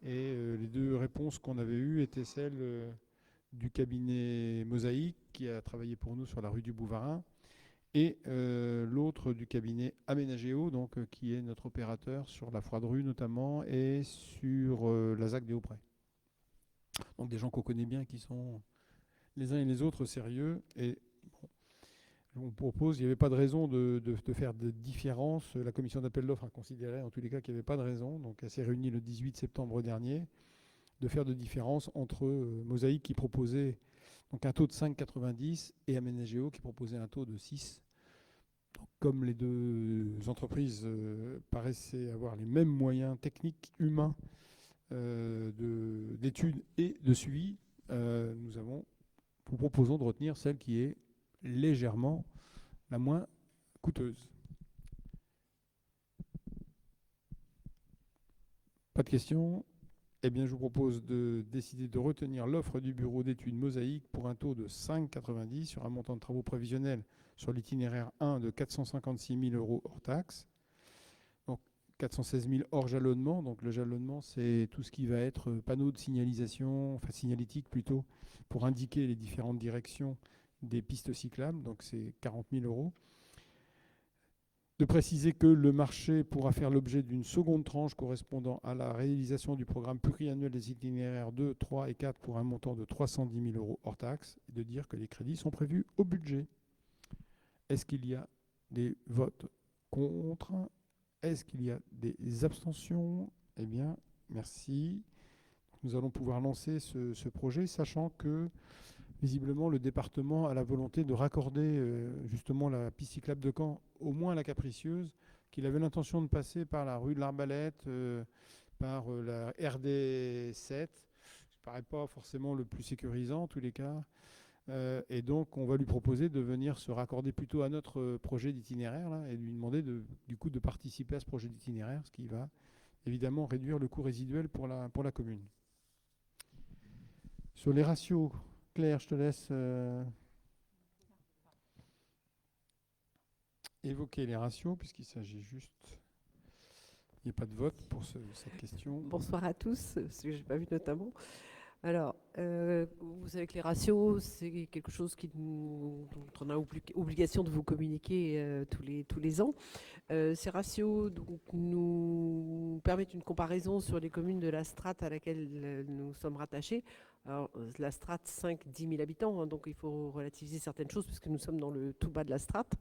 Et les 2 réponses qu'on avait eues étaient celles du cabinet Mosaïque qui a travaillé pour nous sur la rue du Bouvarin et l'autre du cabinet Aménagéo, donc qui est notre opérateur sur la Foire de Rue notamment et sur la ZAC des Auprès. Donc des gens qu'on connaît bien qui sont les uns et les autres sérieux et bon, on propose, il n'y avait pas de raison de faire de différence. La commission d'appel d'offres a considéré en tous les cas qu'il n'y avait pas de raison, donc elle s'est réunie le 18 septembre dernier de faire de différence entre Mosaïque qui proposait donc un taux de 5,90 et Aménagéo qui proposait un taux de 6. Donc, comme les 2 entreprises paraissaient avoir les mêmes moyens techniques, humains, d'études et de suivi, nous proposons de retenir celle qui est légèrement la moins coûteuse. Pas de questions? Eh bien, je vous propose de décider de retenir l'offre du bureau d'études Mosaïque pour un taux de 5,90 sur un montant de travaux prévisionnels sur l'itinéraire 1 de 456 000 € hors taxe. Donc 416 000 hors jalonnement. Donc le jalonnement, c'est tout ce qui va être panneau de signalisation, enfin signalétique plutôt, pour indiquer les différentes directions des pistes cyclables. Donc c'est 40 000 €. De préciser que le marché pourra faire l'objet d'une seconde tranche correspondant à la réalisation du programme pluriannuel des itinéraires 2, 3 et 4 pour un montant de 310 000 € hors taxe, et de dire que les crédits sont prévus au budget. Est-ce qu'il y a des votes contre? Est-ce qu'il y a des abstentions? Eh bien, merci. Nous allons pouvoir lancer ce projet, sachant que visiblement, le département a la volonté de raccorder justement la piste cyclable de Caen, au moins à la Capricieuse, qu'il avait l'intention de passer par la rue de l'Arbalète, par la RD 7. Ça ne paraît pas forcément le plus sécurisant en tous les cas. Et donc, on va lui proposer de venir se raccorder plutôt à notre projet d'itinéraire là, et lui demander du coup de participer à ce projet d'itinéraire, ce qui va évidemment réduire le coût résiduel pour la commune. Sur les ratios, Claire, je te laisse évoquer les ratios, puisqu'il s'agit juste... Il n'y a pas de vote pour cette question. Bonsoir à tous, ce que je n'ai pas vu notamment. Alors, vous savez que les ratios, c'est quelque chose dont on a obligation de vous communiquer tous les ans. Ces ratios donc, nous permettent une comparaison sur les communes de la strate à laquelle nous sommes rattachés. Alors, la strate, 5-10 000 habitants, hein, donc il faut relativiser certaines choses puisque nous sommes dans le tout bas de la strate.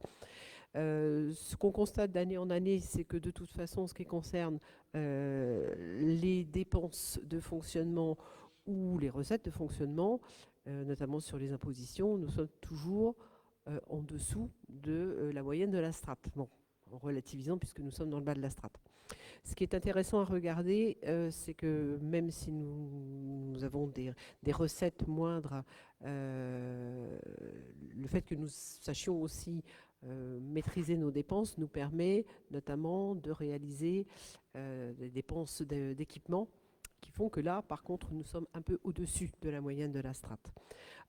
Ce qu'on constate d'année en année, c'est que de toute façon, ce qui concerne les dépenses de fonctionnement ou les recettes de fonctionnement, notamment sur les impositions, nous sommes toujours en dessous de la moyenne de la strate. Bon, en relativisant puisque nous sommes dans le bas de la strate. Ce qui est intéressant à regarder, c'est que même si nous avons des recettes moindres, le fait que nous sachions aussi maîtriser nos dépenses nous permet notamment de réaliser des dépenses d'équipement qui font que là, par contre, nous sommes un peu au-dessus de la moyenne de la strate.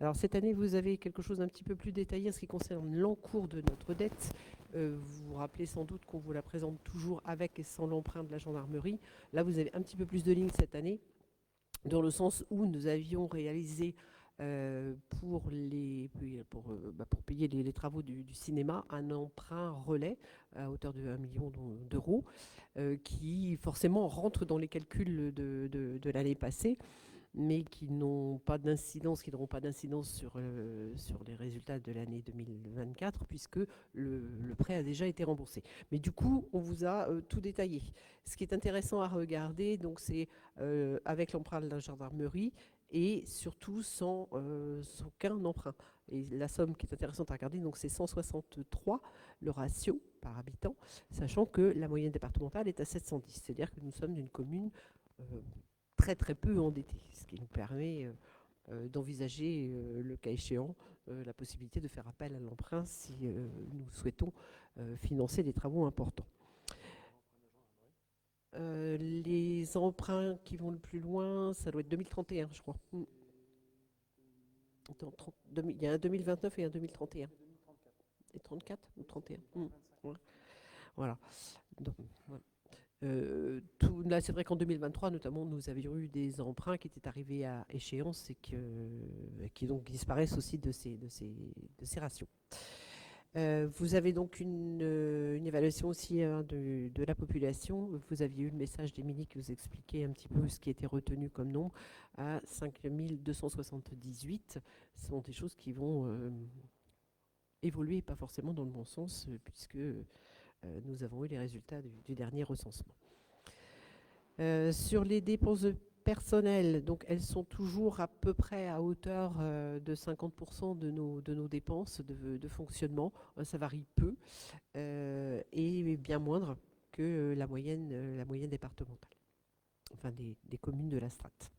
Alors cette année, vous avez quelque chose d'un petit peu plus détaillé en ce qui concerne l'encours de notre dette. Vous vous rappelez sans doute qu'on vous la présente toujours avec et sans l'emprunt de la gendarmerie. Là, vous avez un petit peu plus de lignes cette année, dans le sens où nous avions réalisé pour payer les travaux du cinéma un emprunt relais à hauteur de 1 million d'euros qui forcément rentre dans les calculs de l'année passée, mais qui n'auront pas d'incidence sur les résultats de l'année 2024, puisque le prêt a déjà été remboursé. Mais du coup, on vous a tout détaillé. Ce qui est intéressant à regarder, donc, c'est avec l'emprunt de la gendarmerie et surtout sans aucun emprunt. Et la somme qui est intéressante à regarder, donc, c'est 163, le ratio par habitant, sachant que la moyenne départementale est à 710. C'est-à-dire que nous sommes d'une commune très très peu endetté, ce qui nous permet d'envisager, le cas échéant, la possibilité de faire appel à l'emprunt si nous souhaitons financer des travaux importants. Les emprunts qui vont le plus loin, ça doit être 2031, je crois. Il y a un 2029 et un 2031. Et 34 ou 31 Voilà. Donc, voilà. Là, c'est vrai qu'en 2023, notamment, nous avions eu des emprunts qui étaient arrivés à échéance et qui donc disparaissent aussi de ces ratios. Vous avez donc une évaluation aussi de la population. Vous aviez eu le message d'Émilie qui vous expliquait un petit peu ce qui était retenu comme nombre à 5278. Ce sont des choses qui vont évoluer, pas forcément dans le bon sens, puisque nous avons eu les résultats du dernier recensement. Sur les dépenses de personnel, donc elles sont toujours à peu près à hauteur de 50% de nos dépenses de fonctionnement. Ça varie peu et bien moindre que la moyenne départementale, enfin des communes de la strate.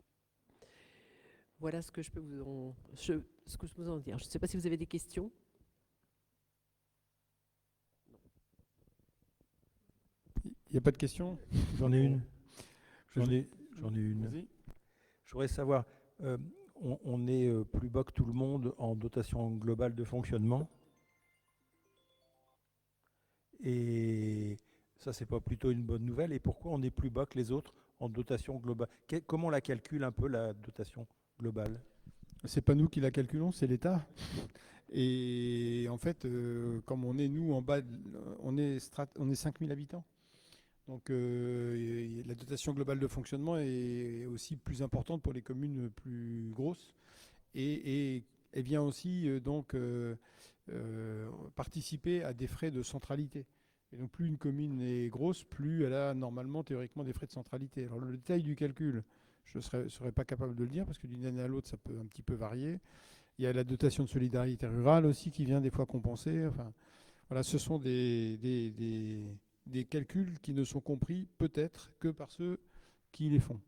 Voilà ce que je peux vous en dire. Je ne sais pas si vous avez des questions. Il n'y a pas de questions? J'en ai une. J'en ai une. Vas-y. Je voudrais savoir, on est plus bas que tout le monde en dotation globale de fonctionnement. Et ça, c'est pas plutôt une bonne nouvelle? Et pourquoi on est plus bas que les autres en dotation globale? Comment on la calcule un peu, la dotation globale? C'est pas nous qui la calculons, c'est l'État. Et en fait, comme on est nous en bas, on est 5000 habitants. Donc la dotation globale de fonctionnement est aussi plus importante pour les communes plus grosses. Et elle vient aussi participer à des frais de centralité. Et donc plus une commune est grosse, plus elle a normalement, théoriquement, des frais de centralité. Alors le détail du calcul, je ne serais pas capable de le dire, parce que d'une année à l'autre, ça peut un petit peu varier. Il y a la dotation de solidarité rurale aussi qui vient des fois compenser. Enfin, voilà, ce sont des calculs qui ne sont compris peut-être que par ceux qui les font.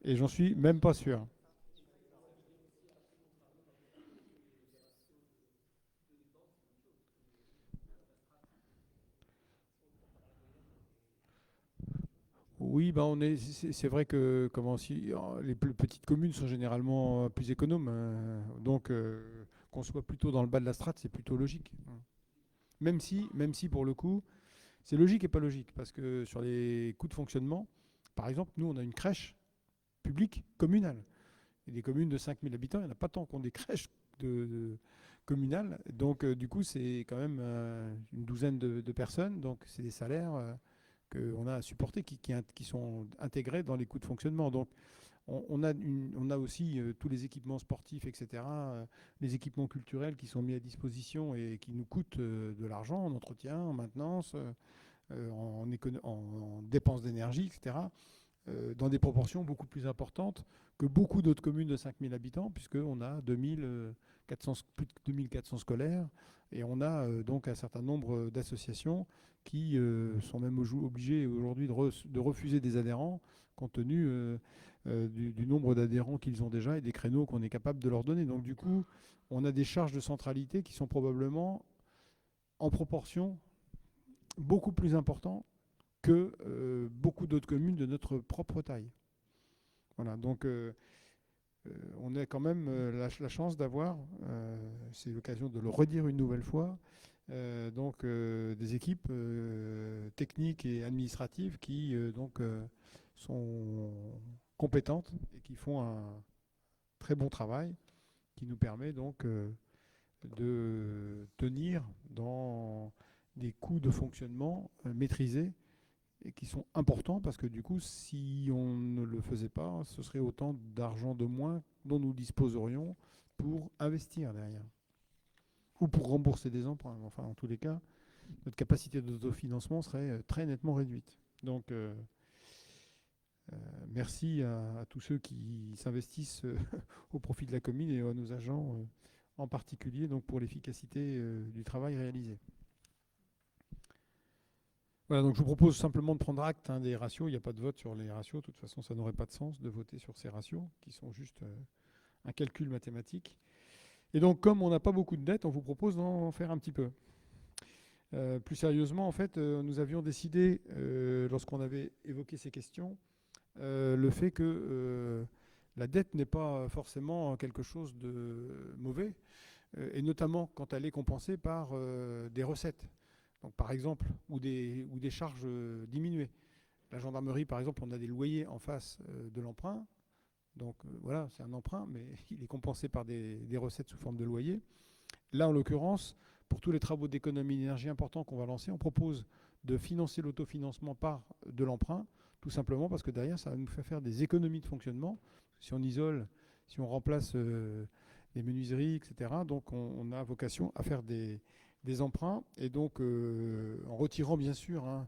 Et j'en suis même pas sûr. Oui, c'est vrai que les plus petites communes sont généralement plus économes. Donc qu'on soit plutôt dans le bas de la strate, c'est plutôt logique. Même si pour le coup, c'est logique et pas logique. Parce que sur les coûts de fonctionnement, par exemple, nous, on a une crèche publique communale. Et des communes de 5000 habitants, il n'y en a pas tant qu'on des crèches communales. Donc, du coup, c'est quand même une douzaine de personnes. Donc, c'est des salaires qu'on a à supporter qui sont intégrés dans les coûts de fonctionnement. Donc, on a aussi tous les équipements sportifs, etc., les équipements culturels qui sont mis à disposition et qui nous coûtent de l'argent en entretien, en maintenance, en dépenses d'énergie, etc., dans des proportions beaucoup plus importantes que beaucoup d'autres communes de 5000 habitants, puisqu'on a plus de 2400 scolaires, et on a donc un certain nombre d'associations qui sont même obligées aujourd'hui de refuser des adhérents, compte tenu du nombre d'adhérents qu'ils ont déjà et des créneaux qu'on est capable de leur donner. Donc du coup, on a des charges de centralité qui sont probablement en proportion beaucoup plus importantes que beaucoup d'autres communes de notre propre taille. Voilà, donc on a quand même la chance d'avoir, c'est l'occasion de le redire une nouvelle fois, des équipes techniques et administratives qui sont compétentes et qui font un très bon travail, qui nous permet donc de tenir dans des coûts de fonctionnement maîtrisés et qui sont importants parce que du coup, si on ne le faisait pas, ce serait autant d'argent de moins dont nous disposerions pour investir derrière ou pour rembourser des emprunts. Enfin, en tous les cas, notre capacité d'autofinancement serait très nettement réduite. Donc, merci à tous ceux qui s'investissent au profit de la commune et à nos agents en particulier donc pour l'efficacité du travail réalisé. Voilà, donc je vous propose simplement de prendre acte des ratios. Il n'y a pas de vote sur les ratios. De toute façon, ça n'aurait pas de sens de voter sur ces ratios, qui sont juste un calcul mathématique. Et donc, comme on n'a pas beaucoup de dettes, on vous propose d'en faire un petit peu. Plus sérieusement, en fait, nous avions décidé, lorsqu'on avait évoqué ces questions, le fait que la dette n'est pas forcément quelque chose de mauvais, et notamment quand elle est compensée par des recettes. Donc, par exemple, ou des charges diminuées. La gendarmerie, par exemple, on a des loyers en face de l'emprunt. Donc voilà, c'est un emprunt, mais il est compensé par des recettes sous forme de loyer. Là, en l'occurrence, pour tous les travaux d'économie d'énergie importants qu'on va lancer, on propose de financer l'autofinancement par de l'emprunt, tout simplement parce que derrière, ça va nous faire des économies de fonctionnement. Si on isole, si on remplace les menuiseries, etc., donc on a vocation à faire des emprunts, et donc en retirant bien sûr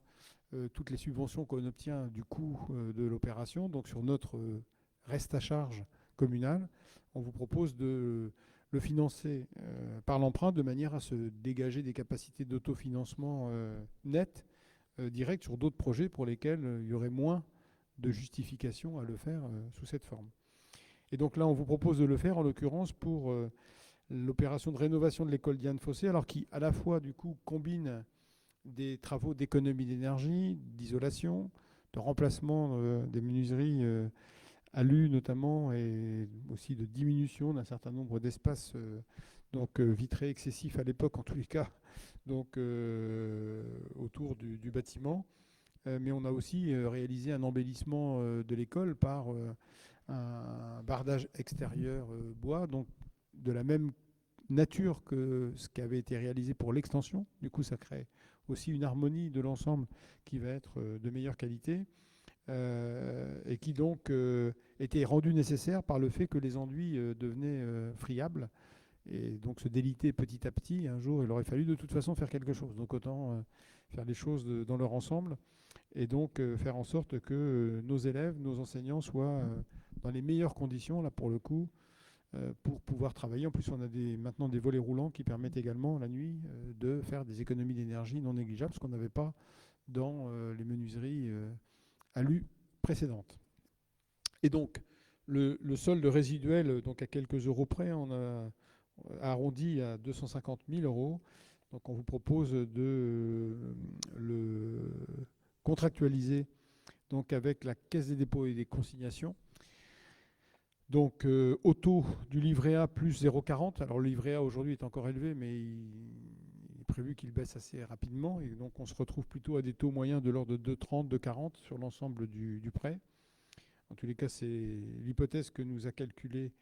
toutes les subventions qu'on obtient du coût de l'opération, donc sur notre reste à charge communal, on vous propose de le financer par l'emprunt de manière à se dégager des capacités d'autofinancement nettes, directes sur d'autres projets pour lesquels il y aurait moins de justification à le faire sous cette forme. Et donc là, on vous propose de le faire en l'occurrence pour l'opération de rénovation de l'école Diane Fossé, alors qui à la fois du coup combine des travaux d'économie d'énergie, d'isolation, de remplacement des menuiseries alu notamment, et aussi de diminution d'un certain nombre d'espaces vitrés excessifs à l'époque en tous les cas, donc autour du bâtiment. Mais on a aussi réalisé un embellissement de l'école par un bardage extérieur bois, donc de la même nature que ce qui avait été réalisé pour l'extension. Du coup, ça crée aussi une harmonie de l'ensemble qui va être de meilleure qualité et qui donc était rendue nécessaire par le fait que les enduits devenaient friables et donc se délitaient petit à petit. Un jour, il aurait fallu de toute façon faire quelque chose. Donc autant faire les choses dans leur ensemble et donc faire en sorte que nos élèves, nos enseignants soient dans les meilleures conditions, là pour le coup, pour pouvoir travailler. En plus, on a maintenant des volets roulants qui permettent également la nuit de faire des économies d'énergie non négligeables, ce qu'on n'avait pas dans les menuiseries alu précédentes. Et donc, le solde résiduel, donc à quelques euros près, on a arrondi à 250 000 euros. Donc, on vous propose de le contractualiser donc avec la Caisse des dépôts et des consignations. Donc, au taux du livret A plus 0,40. Alors, le livret A aujourd'hui est encore élevé, mais il est prévu qu'il baisse assez rapidement. Et donc, on se retrouve plutôt à des taux moyens de l'ordre de 2,30, 2,40 sur l'ensemble du prêt. En tous les cas, c'est l'hypothèse que nous a calculée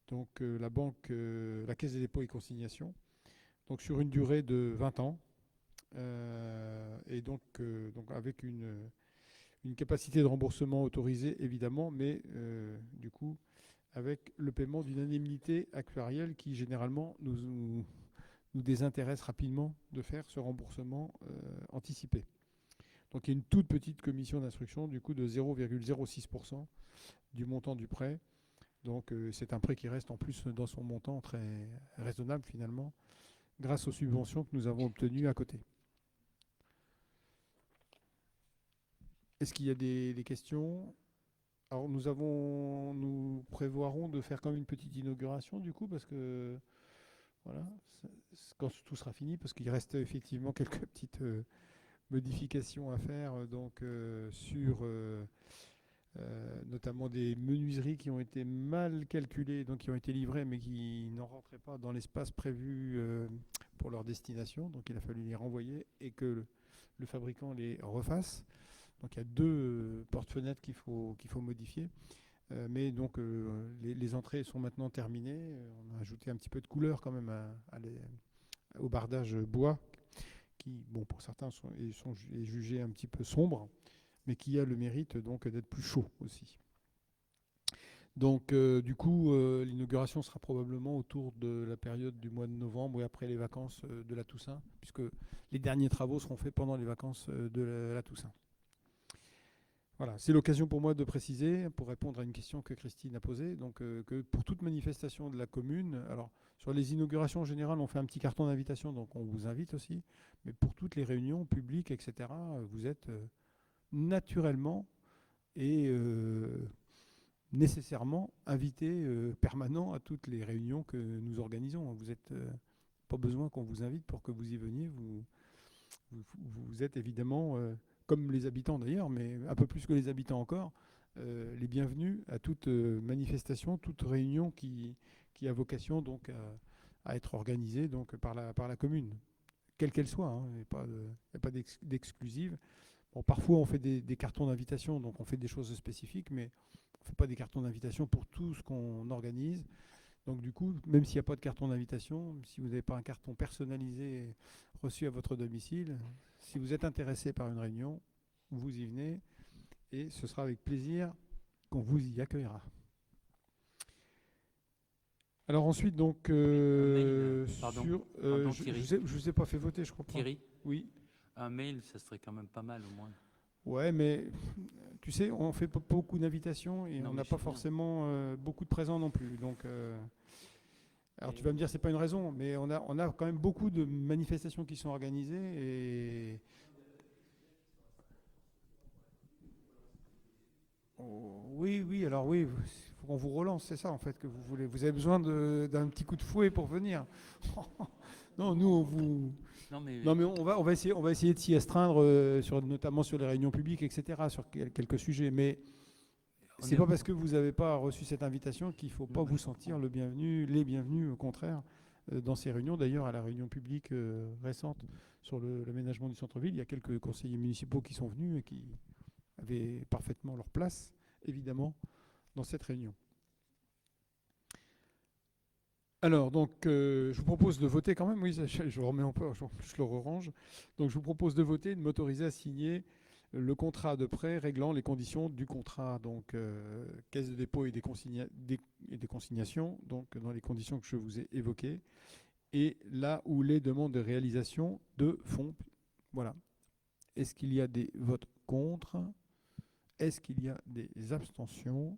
donc, la banque, la Caisse des dépôts et consignations, donc sur une durée de 20 ans, et donc avec une capacité de remboursement autorisée, évidemment, mais du coup, avec le paiement d'une indemnité actuarielle qui, généralement, nous désintéresse rapidement de faire ce remboursement anticipé. Donc, il y a une toute petite commission d'instruction, du coup, de 0,06% du montant du prêt. Donc, c'est un prêt qui reste en plus dans son montant très raisonnable, finalement, grâce aux subventions que nous avons obtenues à côté. Est-ce qu'il y a des questions? Alors, nous prévoirons de faire quand même une petite inauguration, du coup, parce que, voilà, quand tout sera fini, parce qu'il reste effectivement quelques petites modifications à faire, donc, sur notamment des menuiseries qui ont été mal calculées, donc qui ont été livrées, mais qui n'en rentraient pas dans l'espace prévu pour leur destination. Donc, il a fallu les renvoyer et que le fabricant les refasse. Donc il y a 2 porte-fenêtres qu'il faut modifier. Mais donc les entrées sont maintenant terminées. On a ajouté un petit peu de couleur quand même au bardage bois, qui, bon, pour certains est jugé un petit peu sombre, mais qui a le mérite donc d'être plus chaud aussi. Donc du coup, l'inauguration sera probablement autour de la période du mois de novembre et après les vacances de la Toussaint, puisque les derniers travaux seront faits pendant les vacances de la Toussaint. Voilà, c'est l'occasion pour moi de préciser, pour répondre à une question que Christine a posée, donc que pour toute manifestation de la commune, alors sur les inaugurations en général, on fait un petit carton d'invitation, donc on vous invite aussi, mais pour toutes les réunions publiques, etc., vous êtes naturellement et nécessairement invité permanent à toutes les réunions que nous organisons. Vous n'êtes pas besoin qu'on vous invite pour que vous y veniez, vous êtes évidemment... comme les habitants d'ailleurs, mais un peu plus que les habitants encore, les bienvenus à toute manifestation, toute réunion qui a vocation donc à être organisée donc par la commune, quelle qu'elle soit. Hein. Il n'y a pas d'exclusive. Bon, parfois on fait des cartons d'invitation, donc on fait des choses spécifiques, mais on ne fait pas des cartons d'invitation pour tout ce qu'on organise. Donc du coup, même s'il n'y a pas de carton d'invitation, si vous n'avez pas un carton personnalisé reçu à votre domicile, si vous êtes intéressé par une réunion, vous y venez et ce sera avec plaisir qu'on vous y accueillera. Alors ensuite, donc, Pardon, je ne vous ai pas fait voter, je crois pas. Thierry, Oui. un mail, ça serait quand même pas mal au moins. Ouais, mais tu sais, on fait pas beaucoup d'invitations et Non, on mais n'a je pas sais bien. forcément beaucoup de présents non plus. Donc, alors tu vas me dire, c'est pas une raison, mais on a quand même beaucoup de manifestations qui sont organisées et oui, alors oui, il faut qu'on vous relance, c'est ça en fait que vous voulez. Vous avez besoin d'un petit coup de fouet pour venir. Non, nous on vous. Non, mais on va essayer de s'y astreindre, notamment sur les réunions publiques, etc., sur quelques sujets. Mais c'est pas parce que vous n'avez pas reçu cette invitation qu'il ne faut pas vous sentir les bienvenus, au contraire, dans ces réunions. D'ailleurs, à la réunion publique récente sur l'aménagement du centre-ville, il y a quelques conseillers municipaux qui sont venus et qui avaient parfaitement leur place, évidemment, dans cette réunion. Alors, donc, je vous propose de voter quand même. Oui, je le remets en peu, je le range. Donc, je vous propose de voter, de m'autoriser à signer le contrat de prêt réglant les conditions du contrat, donc caisse de dépôt et des consignations, donc dans les conditions que je vous ai évoquées, et là où les demandes de réalisation de fonds. Voilà. Est-ce qu'il y a des votes contre? Est-ce qu'il y a des abstentions?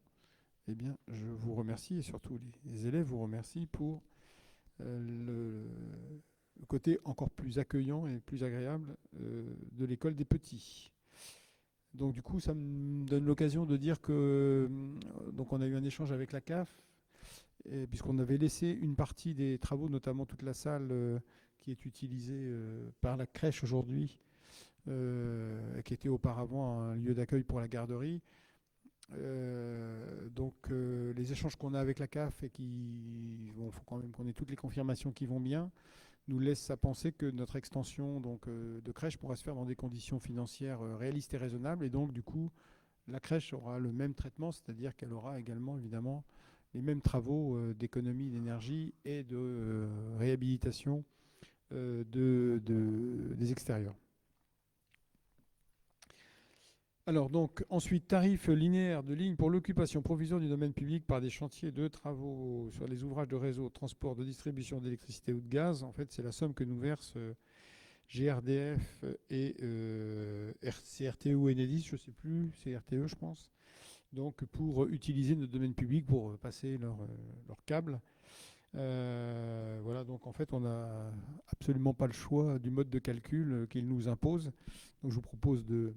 Eh bien, je vous remercie et surtout les élèves vous remercient pour le côté encore plus accueillant et plus agréable de l'école des petits. Donc du coup, ça me donne l'occasion de dire que donc on a eu un échange avec la CAF, puisqu'on avait laissé une partie des travaux, notamment toute la salle qui est utilisée par la crèche aujourd'hui, qui était auparavant un lieu d'accueil pour la garderie. Donc les échanges qu'on a avec la CAF et faut quand même qu'on ait toutes les confirmations qui vont bien, nous laissent à penser que notre extension donc, de crèche pourra se faire dans des conditions financières réalistes et raisonnables, et donc du coup la crèche aura le même traitement, c'est-à-dire qu'elle aura également évidemment les mêmes travaux d'économie d'énergie et de réhabilitation des extérieurs. Alors donc ensuite, tarif linéaire de ligne pour l'occupation provisoire du domaine public par des chantiers de travaux sur les ouvrages de réseau, transport, de distribution d'électricité ou de gaz. En fait, c'est la somme que nous versent GRDF et CRTE ou Enedis, je ne sais plus, c'est RTE je pense, donc pour utiliser notre domaine public pour passer leur câble. Voilà, donc en fait on n'a absolument pas le choix du mode de calcul qu'ils nous imposent. Donc je vous propose de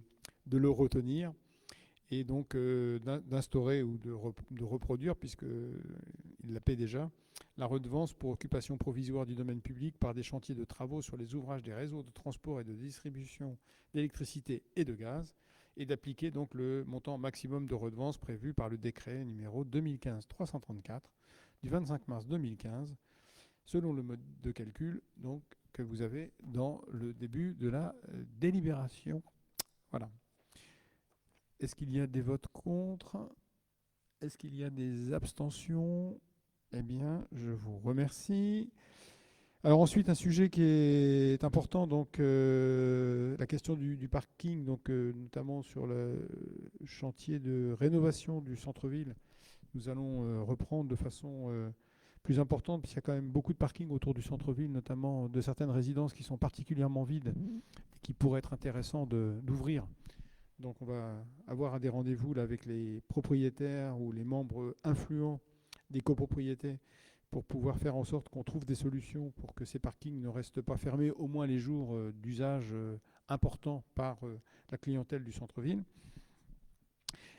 le retenir et donc d'instaurer ou de reproduire, puisqu'il la paie déjà, la redevance pour occupation provisoire du domaine public par des chantiers de travaux sur les ouvrages des réseaux de transport et de distribution d'électricité et de gaz, et d'appliquer donc le montant maximum de redevance prévu par le décret numéro 2015-334 du 25 mars 2015, selon le mode de calcul donc, que vous avez dans le début de la délibération. Voilà. Est-ce qu'il y a des votes contre? Est-ce qu'il y a des abstentions? Eh bien, je vous remercie. Alors ensuite, un sujet qui est important, donc la question du parking, donc notamment sur le chantier de rénovation du centre-ville. Nous allons reprendre de façon plus importante, puisqu'il y a quand même beaucoup de parkings autour du centre-ville, notamment de certaines résidences qui sont particulièrement vides et qui pourraient être intéressants d'ouvrir. Donc on va avoir des rendez-vous là, avec les propriétaires ou les membres influents des copropriétés pour pouvoir faire en sorte qu'on trouve des solutions pour que ces parkings ne restent pas fermés, au moins les jours d'usage important par la clientèle du centre-ville.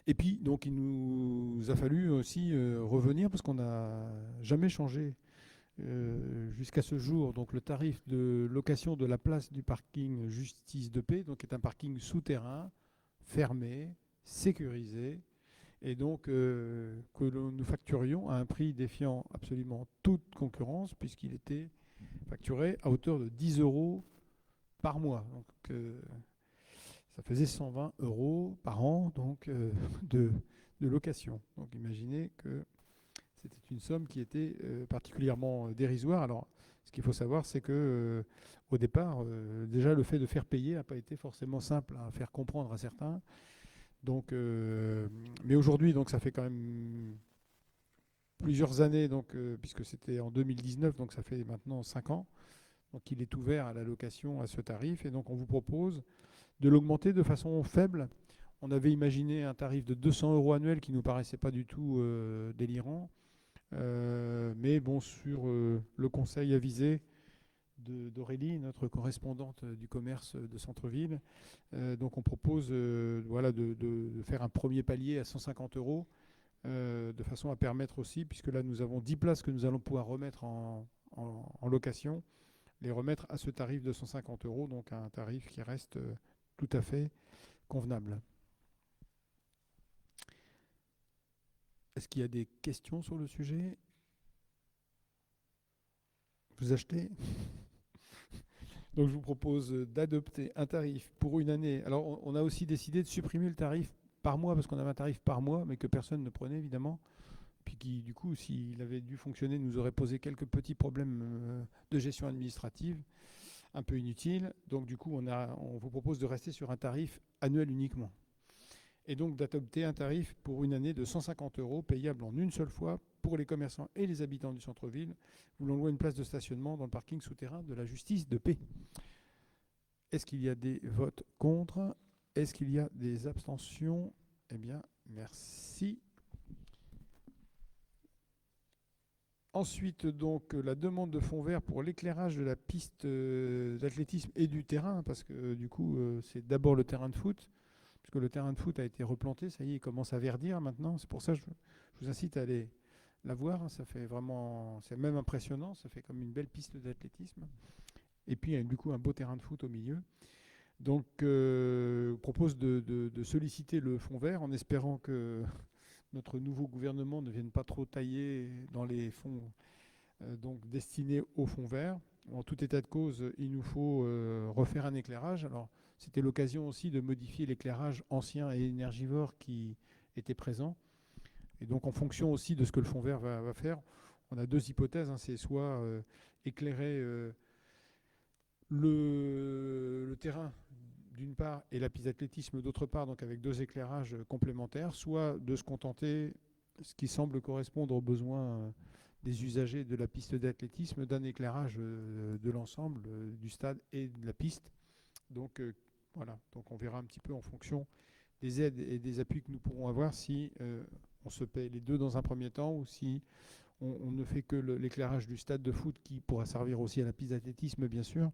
Et puis, donc, il nous a fallu aussi revenir, parce qu'on n'a jamais changé jusqu'à ce jour, donc le tarif de location de la place du parking Justice de Paix, donc qui est un parking souterrain, fermé, sécurisé, et donc que nous facturions à un prix défiant absolument toute concurrence, puisqu'il était facturé à hauteur de 10 € par mois. Donc ça faisait 120 € par an donc, de location. Donc imaginez que c'était une somme qui était particulièrement dérisoire. Alors ce qu'il faut savoir, c'est que au départ, déjà le fait de faire payer n'a pas été forcément simple à faire comprendre à certains. Donc, mais aujourd'hui, donc ça fait quand même plusieurs années, donc, puisque c'était en 2019, donc ça fait maintenant 5 ans. Donc il est ouvert à la location à ce tarif, et donc on vous propose de l'augmenter de façon faible. On avait imaginé un tarif de 200 € annuel qui ne nous paraissait pas du tout délirant. Mais bon, sur le conseil avisé d'Aurélie, notre correspondante du commerce de centre-ville, donc on propose voilà, de faire un premier palier à 150 €, de façon à permettre aussi, puisque là nous avons 10 places que nous allons pouvoir remettre en location, les remettre à ce tarif de 150 €, donc un tarif qui reste tout à fait convenable. Est-ce qu'il y a des questions sur le sujet? Vous achetez? Donc je vous propose d'adopter un tarif pour une année. Alors on a aussi décidé de supprimer le tarif par mois, parce qu'on avait un tarif par mois, mais que personne ne prenait évidemment. Puis qui, du coup, s'il avait dû fonctionner, nous aurait posé quelques petits problèmes de gestion administrative, un peu inutiles. Donc du coup, on vous propose de rester sur un tarif annuel uniquement. Et donc d'adopter un tarif pour une année de 150 € payable en une seule fois pour les commerçants et les habitants du centre-ville voulant louer une place de stationnement dans le parking souterrain de la Justice de Paix. Est-ce qu'il y a des votes contre? Est-ce qu'il y a des abstentions? Eh bien, merci. Ensuite, donc, la demande de fonds verts pour l'éclairage de la piste d'athlétisme et du terrain, parce que du coup, c'est d'abord le terrain de foot, puisque le terrain de foot a été replanté, ça y est, il commence à verdir maintenant. C'est pour ça que je vous incite à aller la voir. Ça fait vraiment, c'est même impressionnant, ça fait comme une belle piste d'athlétisme. Et puis, il y a du coup un beau terrain de foot au milieu. Donc, je propose de solliciter le fonds vert en espérant que notre nouveau gouvernement ne vienne pas trop tailler dans les fonds donc destinés au fonds vert. En tout état de cause, il nous faut refaire un éclairage. Alors, c'était l'occasion aussi de modifier l'éclairage ancien et énergivore qui était présent. Et donc, en fonction aussi de ce que le fond vert va faire, on a deux hypothèses. C'est soit éclairer le terrain d'une part et la piste d'athlétisme d'autre part, donc avec deux éclairages complémentaires, soit de se contenter, ce qui semble correspondre aux besoins des usagers de la piste d'athlétisme, d'un éclairage de l'ensemble du stade et de la piste. Donc voilà, donc on verra un petit peu en fonction des aides et des appuis que nous pourrons avoir si on se paie les deux dans un premier temps ou si on ne fait que l'éclairage du stade de foot qui pourra servir aussi à la piste d'athlétisme bien sûr.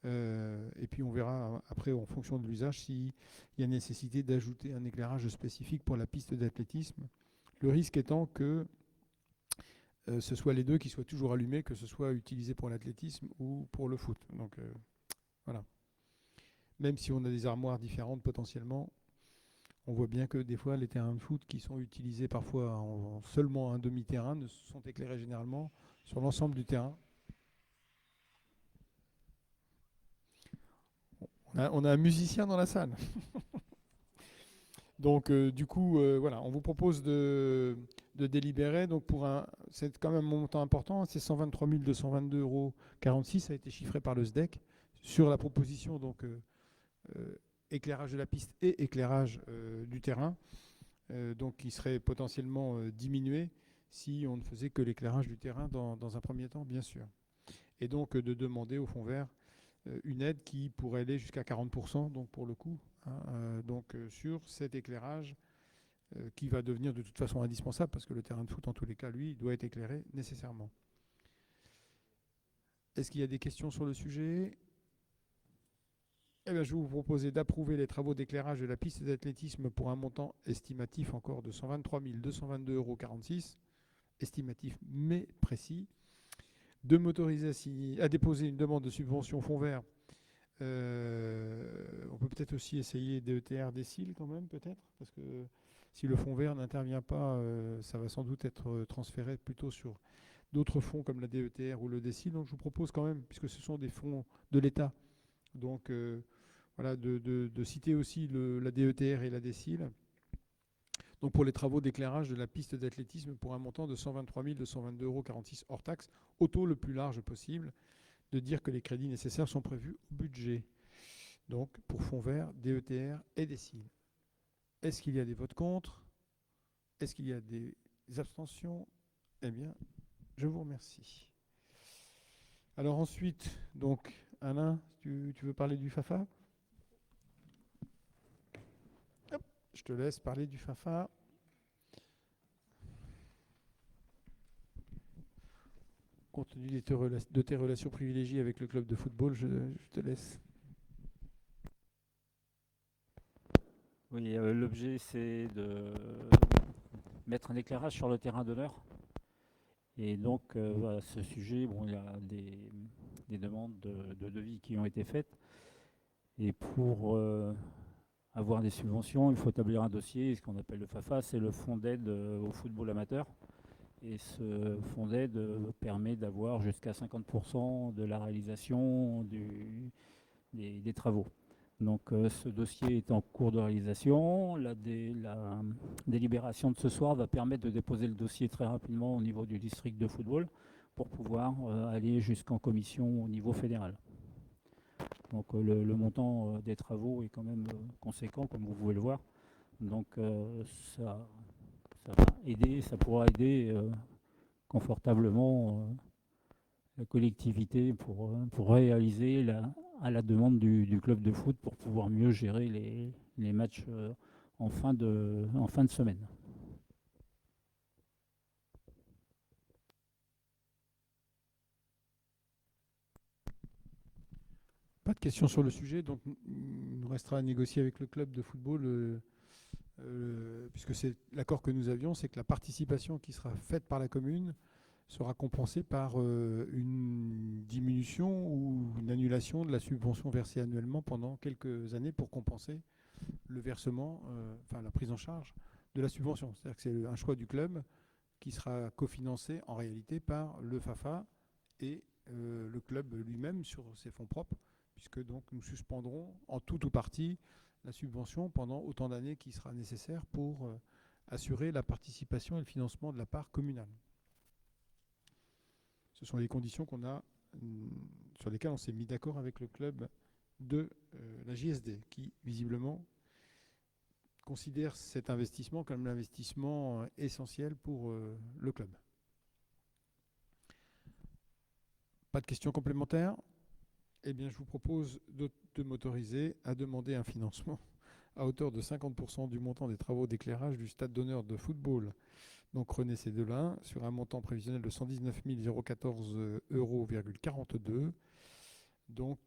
Et puis on verra après en fonction de l'usage s'il y a nécessité d'ajouter un éclairage spécifique pour la piste d'athlétisme. Le risque étant que ce soit les deux qui soient toujours allumés, que ce soit utilisé pour l'athlétisme ou pour le foot. Donc voilà. Même si on a des armoires différentes potentiellement, on voit bien que des fois les terrains de foot qui sont utilisés parfois en seulement un demi-terrain ne sont éclairés généralement sur l'ensemble du terrain. On a un musicien dans la salle. Donc du coup, voilà, on vous propose de délibérer. Donc c'est quand même un montant important, c'est 123 222,46 €, ça a été chiffré par le SDEC sur la proposition donc éclairage de la piste et éclairage du terrain, donc qui serait potentiellement diminué si on ne faisait que l'éclairage du terrain dans un premier temps, bien sûr. Et donc de demander au Fonds vert une aide qui pourrait aller jusqu'à 40%, donc pour le coup, sur cet éclairage qui va devenir de toute façon indispensable parce que le terrain de foot, en tous les cas, lui, doit être éclairé nécessairement. Est-ce qu'il y a des questions sur le sujet ? Eh bien, je vais vous proposer d'approuver les travaux d'éclairage de la piste d'athlétisme pour un montant estimatif encore de 123 222,46 €, estimatif mais précis, de m'autoriser à déposer une demande de subvention Fonds vert. On peut peut-être aussi essayer DETR Décile quand même, peut-être, parce que si le Fonds vert n'intervient pas, ça va sans doute être transféré plutôt sur d'autres fonds comme la DETR ou le Décile. Donc je vous propose quand même, puisque ce sont des fonds de l'État, donc voilà, de citer aussi la DETR et la Décile. Donc pour les travaux d'éclairage de la piste d'athlétisme pour un montant de 123 222,46 € hors taxe, au taux le plus large possible, de dire que les crédits nécessaires sont prévus au budget. Donc pour Fonds vert, DETR et Décile. Est-ce qu'il y a des votes contre ? Est-ce qu'il y a des abstentions ? Eh bien, je vous remercie. Alors ensuite, donc Alain, tu veux parler du FAFA ? Hop, je te laisse parler du FAFA. Compte tenu de tes relations privilégiées avec le club de football, je te laisse. Oui, l'objet c'est de mettre un éclairage sur le terrain d'honneur. Et donc, à ce sujet, bon, il y a des demandes de devis qui ont été faites. Et pour avoir des subventions, il faut établir un dossier. Ce qu'on appelle le FAFA, c'est le fonds d'aide au football amateur. Et ce fonds d'aide permet d'avoir jusqu'à 50% de la réalisation des travaux. Donc ce dossier est en cours de réalisation. La délibération de ce soir va permettre de déposer le dossier très rapidement au niveau du district de football pour pouvoir aller jusqu'en commission au niveau fédéral. Donc le montant des travaux est quand même conséquent, comme vous pouvez le voir. Donc ça va aider, ça pourra aider confortablement la collectivité pour réaliser à la demande du club de foot pour pouvoir mieux gérer les matchs en fin de semaine. Pas de questions sur le sujet, donc il nous restera à négocier avec le club de football, puisque c'est l'accord que nous avions, c'est que la participation qui sera faite par la commune sera compensée par une diminution ou une annulation de la subvention versée annuellement pendant quelques années pour compenser le versement, la prise en charge de la subvention. C'est-à-dire que c'est un choix du club qui sera cofinancé en réalité par le FAFA et le club lui-même sur ses fonds propres, puisque donc nous suspendrons en tout ou partie la subvention pendant autant d'années qu'il sera nécessaire pour assurer la participation et le financement de la part communale. Ce sont les conditions sur lesquelles on s'est mis d'accord avec le club de la JSD, qui visiblement considère cet investissement comme l'investissement essentiel pour le club. Pas de questions complémentaires? Eh bien, je vous propose de m'autoriser à demander un financement à hauteur de 50% du montant des travaux d'éclairage du stade d'honneur de football, donc René Sédelin, sur un montant prévisionnel de 119 014,42 €, donc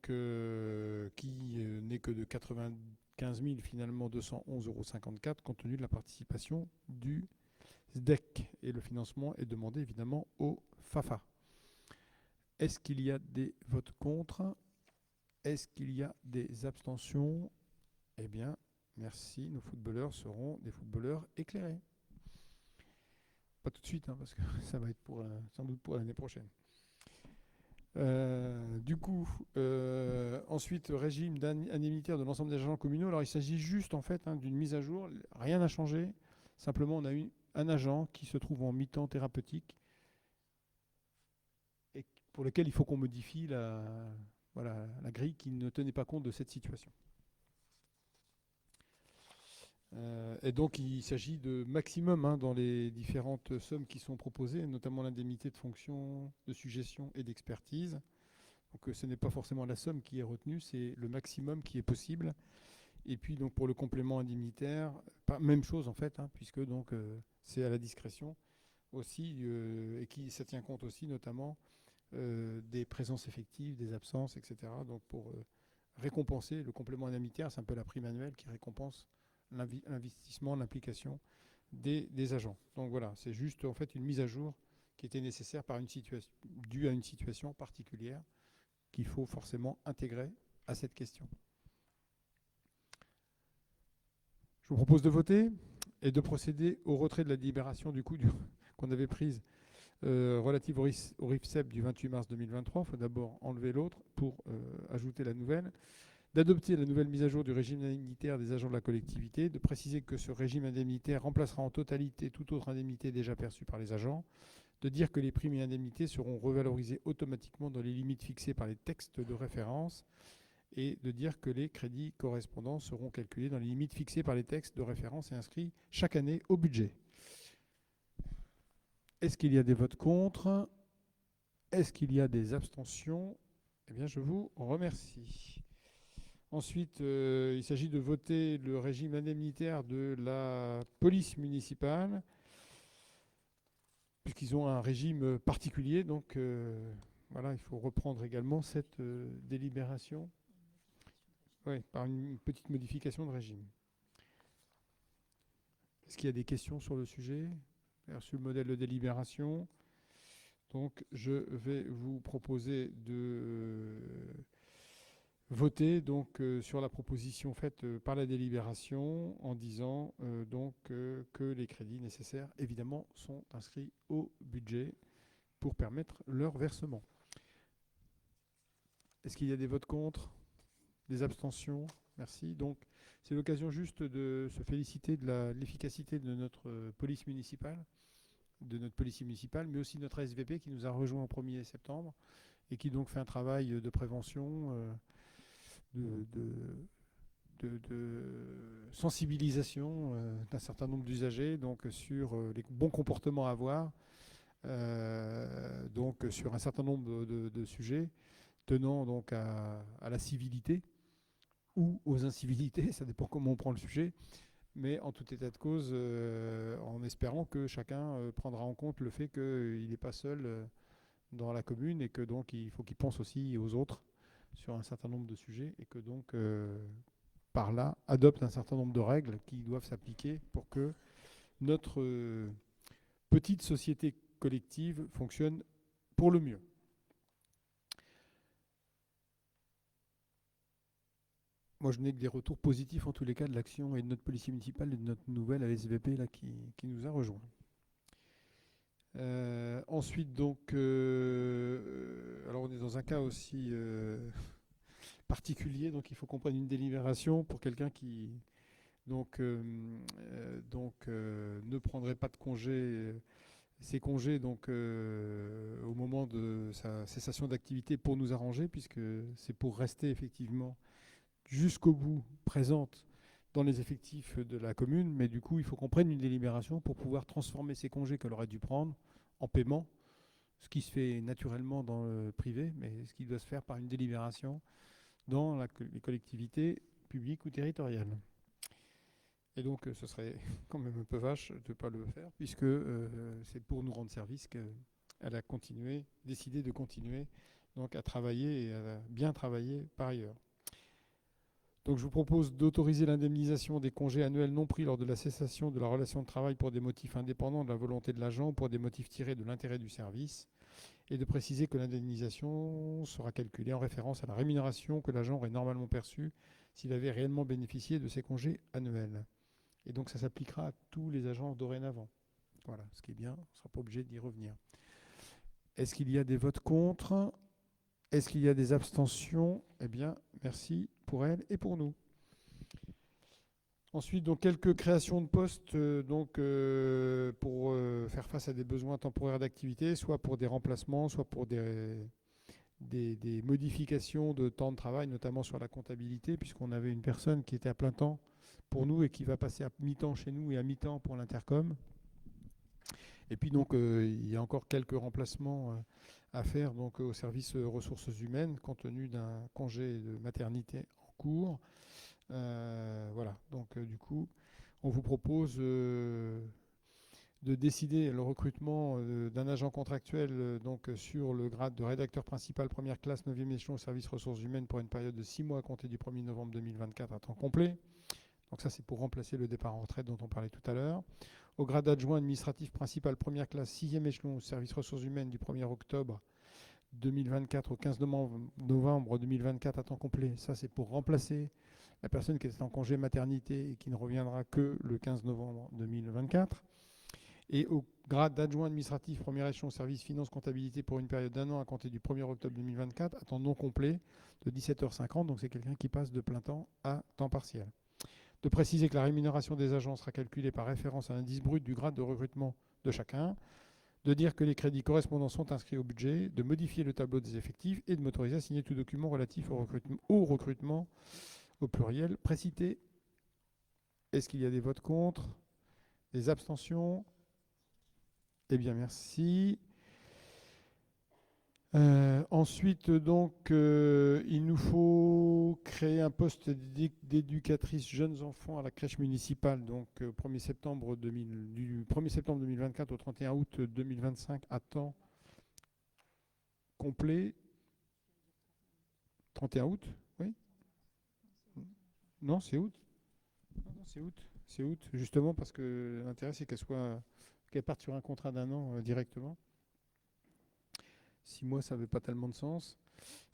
qui n'est que de 95 000 finalement 211,54 € compte tenu de la participation du SDEC. Et le financement est demandé évidemment au FAFA. Est-ce qu'il y a des votes contre? Est-ce qu'il y a des abstentions? Eh bien, merci. Nos footballeurs seront des footballeurs éclairés. Pas tout de suite, parce que ça va être sans doute pour l'année prochaine. Du coup, ensuite, régime indemnitaire de l'ensemble des agents communaux. Alors, il s'agit juste, en fait, d'une mise à jour. Rien n'a changé. Simplement, on a eu un agent qui se trouve en mi-temps thérapeutique et pour lequel il faut qu'on modifie la grille qui ne tenait pas compte de cette situation. Et donc, il s'agit de maximum dans les différentes sommes qui sont proposées, notamment l'indemnité de fonction, de suggestion et d'expertise. Donc, ce n'est pas forcément la somme qui est retenue, c'est le maximum qui est possible. Et puis, donc, pour le complément indemnitaire, même chose en fait, puisque donc c'est à la discrétion aussi, et ça tient compte aussi notamment des présences effectives, des absences, etc. Donc, pour récompenser le complément indemnitaire, c'est un peu la prime annuelle qui récompense l'investissement, l'implication des agents. Donc voilà, c'est juste en fait une mise à jour qui était nécessaire due à une situation particulière qu'il faut forcément intégrer à cette question. Je vous propose de voter et de procéder au retrait de la délibération qu'on avait prise relative au RIFSEP du 28 mars 2023. Il faut d'abord enlever l'autre pour ajouter la nouvelle. D'adopter la nouvelle mise à jour du régime indemnitaire des agents de la collectivité, de préciser que ce régime indemnitaire remplacera en totalité toute autre indemnité déjà perçue par les agents, de dire que les primes et indemnités seront revalorisées automatiquement dans les limites fixées par les textes de référence, et de dire que les crédits correspondants seront calculés dans les limites fixées par les textes de référence et inscrits chaque année au budget. Est-ce qu'il y a des votes contre? Est-ce qu'il y a des abstentions? Eh bien, je vous remercie. Ensuite, il s'agit de voter le régime indemnitaire de la police municipale, puisqu'ils ont un régime particulier. Donc, voilà, il faut reprendre également cette délibération. Oui, par une petite modification de régime. Est-ce qu'il y a des questions sur le sujet, sur le modèle de délibération? Donc, je vais vous proposer de voter donc sur la proposition faite par la délibération en disant que les crédits nécessaires, évidemment, sont inscrits au budget pour permettre leur versement. Est-ce qu'il y a des votes contre? Des abstentions? Merci. Donc, c'est l'occasion juste de se féliciter de l'efficacité de notre police municipale, mais aussi de notre SVP qui nous a rejoint au 1er septembre et qui donc fait un travail de prévention, de sensibilisation d'un certain nombre d'usagers donc sur les bons comportements à avoir, donc sur un certain nombre de sujets tenant donc à la civilité ou aux incivilités, ça dépend comment on prend le sujet, mais en tout état de cause, en espérant que chacun prendra en compte le fait qu'il n'est pas seul dans la commune et que donc il faut qu'il pense aussi aux autres sur un certain nombre de sujets et que donc par là adopte un certain nombre de règles qui doivent s'appliquer pour que notre petite société collective fonctionne pour le mieux. Moi, je n'ai que des retours positifs en tous les cas de l'action et de notre policier municipal et de notre nouvelle ASVP là, qui nous a rejoints. Ensuite, donc, alors on est dans un cas aussi particulier, donc il faut qu'on prenne une délibération pour quelqu'un qui ne prendrait pas de congé, ses congés donc au moment de sa cessation d'activité pour nous arranger, puisque c'est pour rester effectivement jusqu'au bout présente dans les effectifs de la commune, mais du coup il faut qu'on prenne une délibération pour pouvoir transformer ces congés qu'elle aurait dû prendre en paiement, ce qui se fait naturellement dans le privé, mais ce qui doit se faire par une délibération dans les collectivités publiques ou territoriales. Et donc, ce serait quand même un peu vache de ne pas le faire, puisque c'est pour nous rendre service qu'elle a décidé de continuer donc, à travailler et à bien travailler par ailleurs. Donc, je vous propose d'autoriser l'indemnisation des congés annuels non pris lors de la cessation de la relation de travail pour des motifs indépendants de la volonté de l'agent ou pour des motifs tirés de l'intérêt du service, et de préciser que l'indemnisation sera calculée en référence à la rémunération que l'agent aurait normalement perçue s'il avait réellement bénéficié de ses congés annuels. Et donc ça s'appliquera à tous les agents dorénavant. Voilà, ce qui est bien, on ne sera pas obligé d'y revenir. Est-ce qu'il y a des votes contre? Est-ce qu'il y a des abstentions? Eh bien, merci pour elle et pour nous. Ensuite, donc, quelques créations de postes pour faire face à des besoins temporaires d'activité, soit pour des remplacements, soit pour des modifications de temps de travail, notamment sur la comptabilité, puisqu'on avait une personne qui était à plein temps pour nous et qui va passer à mi-temps chez nous et à mi-temps pour l'intercom. Et puis donc il y a encore quelques remplacements à faire donc au service ressources humaines compte tenu d'un congé de maternité en cours. Voilà, donc du coup on vous propose de décider le recrutement d'un agent contractuel donc sur le grade de rédacteur principal première classe 9e échelon au service ressources humaines pour une période de 6 mois à compter du 1er novembre 2024 à temps complet. Donc ça, c'est pour remplacer le départ en retraite dont on parlait tout à l'heure. Au grade d'adjoint administratif principal, première classe, 6e échelon, au service ressources humaines du 1er octobre 2024 au 15 novembre 2024 à temps complet. Ça, c'est pour remplacer la personne qui est en congé maternité et qui ne reviendra que le 15 novembre 2024. Et au grade d'adjoint administratif, premier échelon, service finance comptabilité pour une période d'1 an à compter du 1er octobre 2024 à temps non complet de 17h50. Donc c'est quelqu'un qui passe de plein temps à temps partiel. De préciser que la rémunération des agents sera calculée par référence à l'indice brut du grade de recrutement de chacun, de dire que les crédits correspondants sont inscrits au budget, de modifier le tableau des effectifs et de m'autoriser à signer tout document relatif au recrutement au pluriel précité. Est-ce qu'il y a des votes contre? Des abstentions? Eh bien, merci. Ensuite, donc, il nous faut créer un poste d'éducatrice jeunes enfants à la crèche municipale, donc du 1er septembre 2024 au 31 août 2025 à temps complet. 31 août, oui? Non, c'est août. Non, c'est août, justement parce que l'intérêt c'est qu'elle parte sur un contrat d'1 an directement. 6 mois, ça n'avait pas tellement de sens.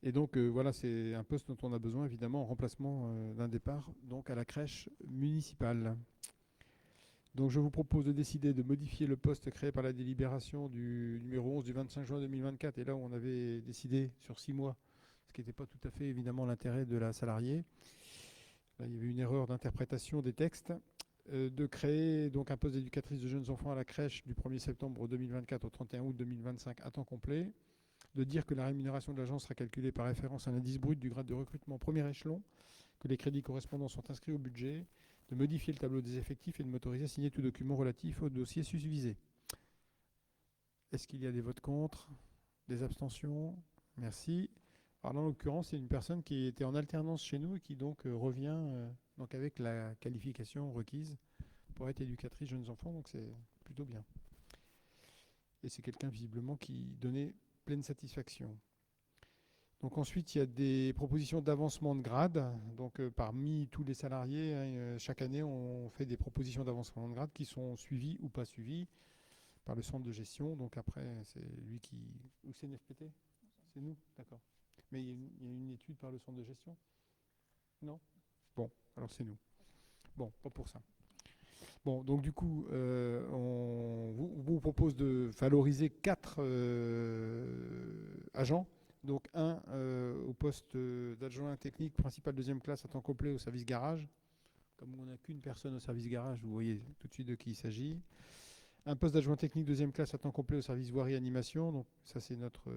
Et donc, voilà, c'est un poste dont on a besoin, évidemment, en remplacement d'un départ, donc à la crèche municipale. Donc, je vous propose de décider de modifier le poste créé par la délibération du numéro 11 du 25 juin 2024, et là où on avait décidé sur 6 mois, ce qui n'était pas tout à fait, évidemment, l'intérêt de la salariée. Là, il y avait une erreur d'interprétation des textes. De créer donc un poste d'éducatrice de jeunes enfants à la crèche du 1er septembre 2024 au 31 août 2025 à temps complet. De dire que la rémunération de l'agence sera calculée par référence à l'indice brut du grade de recrutement premier échelon, que les crédits correspondants sont inscrits au budget, de modifier le tableau des effectifs et de m'autoriser à signer tout document relatif au dossier susvisé. Est-ce qu'il y a des votes contre? Des abstentions? Merci. Alors, en l'occurrence, c'est une personne qui était en alternance chez nous et qui donc revient donc avec la qualification requise pour être éducatrice jeunes enfants, donc c'est plutôt bien. Et c'est quelqu'un visiblement qui donnait pleine satisfaction. Donc ensuite, il y a des propositions d'avancement de grade. Donc parmi tous les salariés, chaque année, on fait des propositions d'avancement de grade qui sont suivies ou pas suivies par le centre de gestion. Donc après, c'est lui qui... Ou c'est NFPT? C'est nous? D'accord. Mais il y a une étude par le centre de gestion? Non? Bon, alors c'est nous. Bon, pas pour ça. Bon, donc du coup, on vous propose de valoriser 4 agents Donc un au poste d'adjoint technique principal deuxième classe à temps complet au service garage. Comme on n'a qu'une personne au service garage, vous voyez tout de suite de qui il s'agit. Un poste d'adjoint technique deuxième classe à temps complet au service voirie animation. Donc ça c'est notre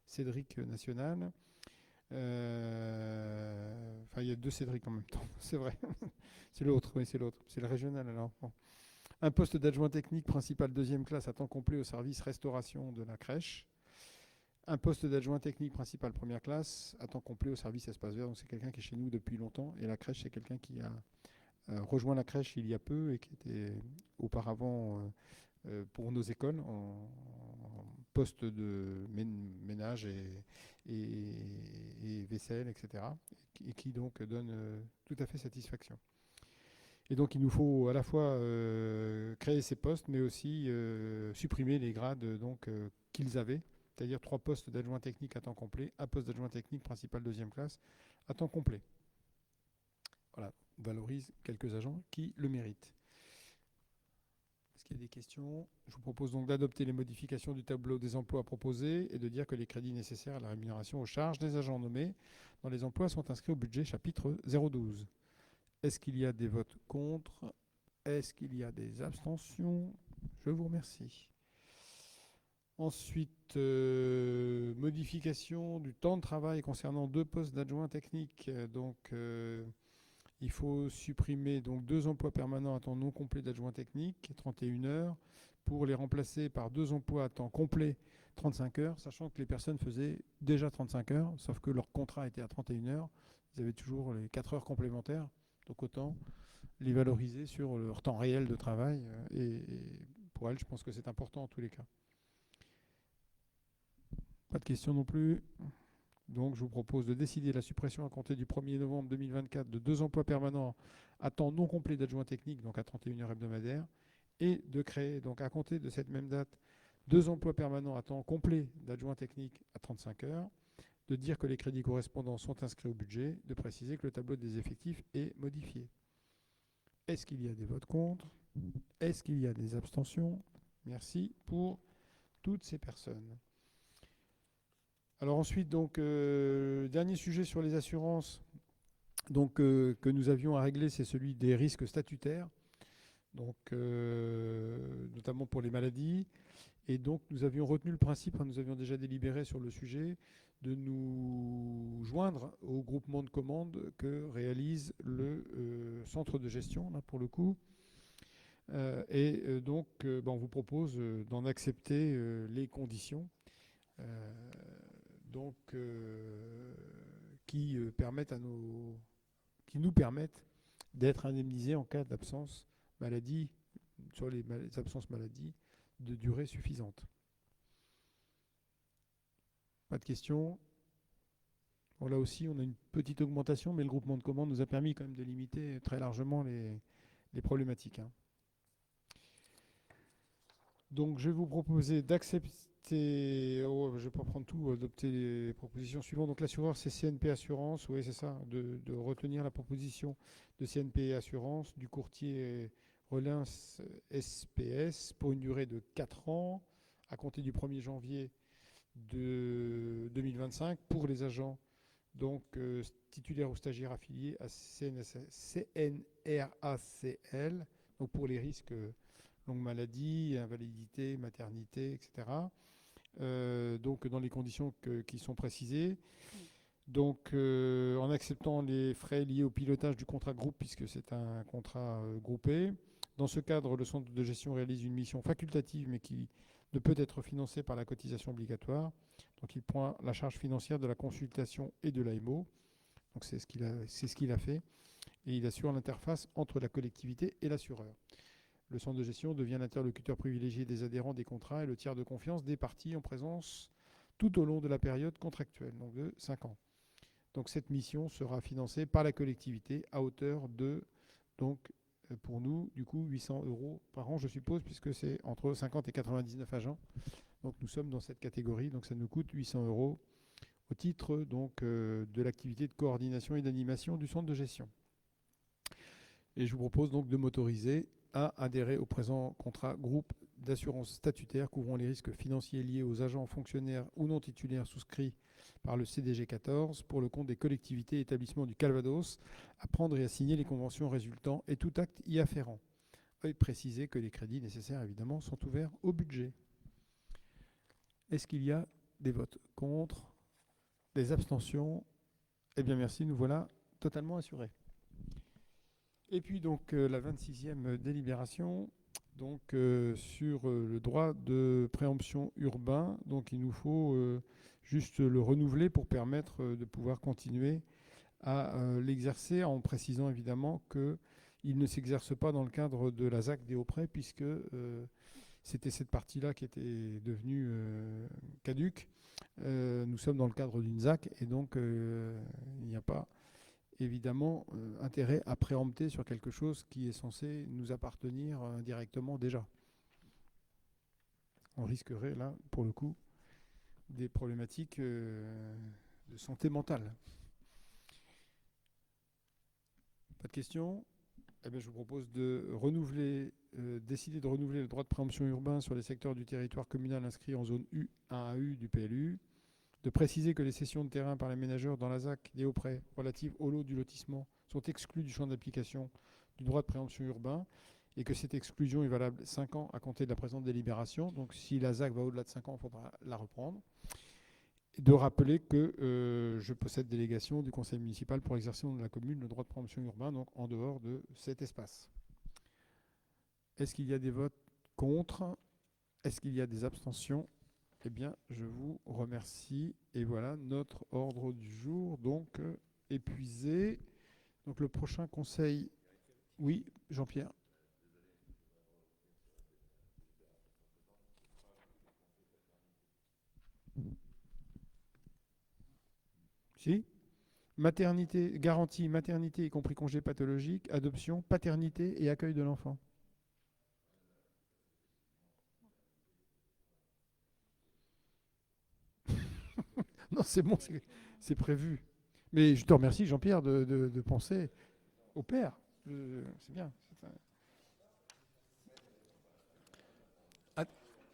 Cédric national. Enfin, il y a 2 Cédric en même temps, c'est vrai. C'est l'autre, oui, c'est l'autre. C'est le régional alors. Bon. Un poste d'adjoint technique principal deuxième classe à temps complet au service restauration de la crèche. Un poste d'adjoint technique principal première classe à temps complet au service espace vert. Donc c'est quelqu'un qui est chez nous depuis longtemps. Et la crèche, c'est quelqu'un qui a rejoint la crèche il y a peu et qui était auparavant pour nos écoles en poste de ménage et vaisselle, etc. Et qui donc donne tout à fait satisfaction. Et donc il nous faut à la fois créer ces postes, mais aussi supprimer les grades qu'ils avaient, c'est-à-dire 3 postes d'adjoint technique à temps complet, un poste d'adjoint technique principal deuxième classe à temps complet. Voilà, on valorise quelques agents qui le méritent. Est-ce qu'il y a des questions? Je vous propose donc d'adopter les modifications du tableau des emplois proposés et de dire que les crédits nécessaires à la rémunération aux charges des agents nommés dans les emplois sont inscrits au budget chapitre 012. Est-ce qu'il y a des votes contre? Est-ce qu'il y a des abstentions? Je vous remercie. Ensuite, modification du temps de travail concernant 2 postes d'adjoint technique. Donc, il faut supprimer donc 2 emplois permanents à temps non complet d'adjoint technique, 31 heures, pour les remplacer par 2 emplois à temps complet, 35 heures, sachant que les personnes faisaient déjà 35 heures, sauf que leur contrat était à 31 heures. Ils avaient toujours les 4 heures complémentaires. Donc autant les valoriser sur leur temps réel de travail. Et pour elles, je pense que c'est important en tous les cas. Pas de questions non plus. Donc je vous propose de décider la suppression à compter du 1er novembre 2024 de 2 emplois permanents à temps non complet d'adjoint technique, donc à 31 heures hebdomadaires, et de créer donc à compter de cette même date 2 emplois permanents à temps complet d'adjoint technique à 35 heures, de dire que les crédits correspondants sont inscrits au budget, de préciser que le tableau des effectifs est modifié. Est-ce qu'il y a des votes contre? Est-ce qu'il y a des abstentions? Merci pour toutes ces personnes. Alors ensuite, donc, dernier sujet sur les assurances donc, que nous avions à régler, c'est celui des risques statutaires, donc, notamment pour les maladies. Et donc nous avions retenu le principe, nous avions déjà délibéré sur le sujet, de nous joindre au groupement de commandes que réalise le centre de gestion, là pour le coup. Donc on vous propose d'en accepter les conditions. Qui nous permettent d'être indemnisés en cas d'absence maladie, sur les absences maladie de durée suffisante. Pas de questions? Bon, là aussi, on a une petite augmentation, mais le groupement de commandes nous a permis quand même de limiter très largement les problématiques. Donc, je vais vous proposer d'accepter, je ne vais pas prendre tout, adopter les propositions suivantes. Donc, l'assureur, c'est CNP Assurance, oui, c'est ça, de retenir la proposition de CNP Assurance, du courtier Relins SPS, pour une durée de 4 ans, à compter du 1er janvier de 2025, pour les agents donc titulaires ou stagiaires affiliés à CNRACL, donc pour les risques longue maladie, invalidité, maternité, etc. Donc dans les conditions qui sont précisées. Donc en acceptant les frais liés au pilotage du contrat groupe, puisque c'est un contrat groupé. Dans ce cadre, le centre de gestion réalise une mission facultative, mais qui ne peut être financée par la cotisation obligatoire. Donc il prend la charge financière de la consultation et de l'AMO. Donc c'est ce qu'il a fait. Et il assure l'interface entre la collectivité et l'assureur. Le centre de gestion devient l'interlocuteur privilégié des adhérents des contrats et le tiers de confiance des parties en présence tout au long de la période contractuelle, donc de 5 ans. Donc cette mission sera financée par la collectivité à hauteur de, donc pour nous, du coup, 800 € par an, je suppose, puisque c'est entre 50 et 99 agents. Donc nous sommes dans cette catégorie, donc ça nous coûte 800 € au titre donc, de l'activité de coordination et d'animation du centre de gestion. Et je vous propose donc de m'autoriser à adhérer au présent contrat groupe d'assurance statutaire couvrant les risques financiers liés aux agents, fonctionnaires ou non titulaires souscrits par le CDG 14 pour le compte des collectivités et établissements du Calvados, à prendre et à signer les conventions résultant et tout acte y afférent. Veuillez préciser que les crédits nécessaires, évidemment, sont ouverts au budget. Est-ce qu'il y a des votes contre? Des abstentions? Eh bien, merci, nous voilà totalement assurés. Et puis, donc, la 26e délibération, donc, sur le droit de préemption urbain. Donc, il nous faut juste le renouveler pour permettre de pouvoir continuer à l'exercer, en précisant évidemment qu'il ne s'exerce pas dans le cadre de la ZAC des Hauts-Prés, puisque c'était cette partie-là qui était devenue caduque. Nous sommes dans le cadre d'une ZAC et donc il n'y a pas évidemment intérêt à préempter sur quelque chose qui est censé nous appartenir indirectement déjà. On risquerait là, pour le coup, des problématiques de santé mentale. Pas de questions? Eh bien, je vous propose de décider de renouveler le droit de préemption urbain sur les secteurs du territoire communal inscrits en zone U1AU du PLU, de préciser que les cessions de terrain par les ménageurs dans la ZAC des Hauts-Prés relatives au lot du lotissement sont exclues du champ d'application du droit de préemption urbain et que cette exclusion est valable 5 ans à compter de la présente délibération. Donc si la ZAC va au-delà de 5 ans, il faudra la reprendre. De rappeler que je possède délégation du conseil municipal pour exercer au nom de la commune le droit de préemption urbain, donc en dehors de cet espace. Est-ce qu'il y a des votes contre? Est-ce qu'il y a des abstentions? Eh bien, je vous remercie. Et voilà notre ordre du jour, donc épuisé. Donc le prochain conseil... Oui, Jean-Pierre. Si. Maternité, garantie, maternité, y compris congé pathologique, adoption, paternité et accueil de l'enfant. Non, c'est bon, c'est prévu. Mais je te remercie, Jean-Pierre, de penser au père. C'est bien.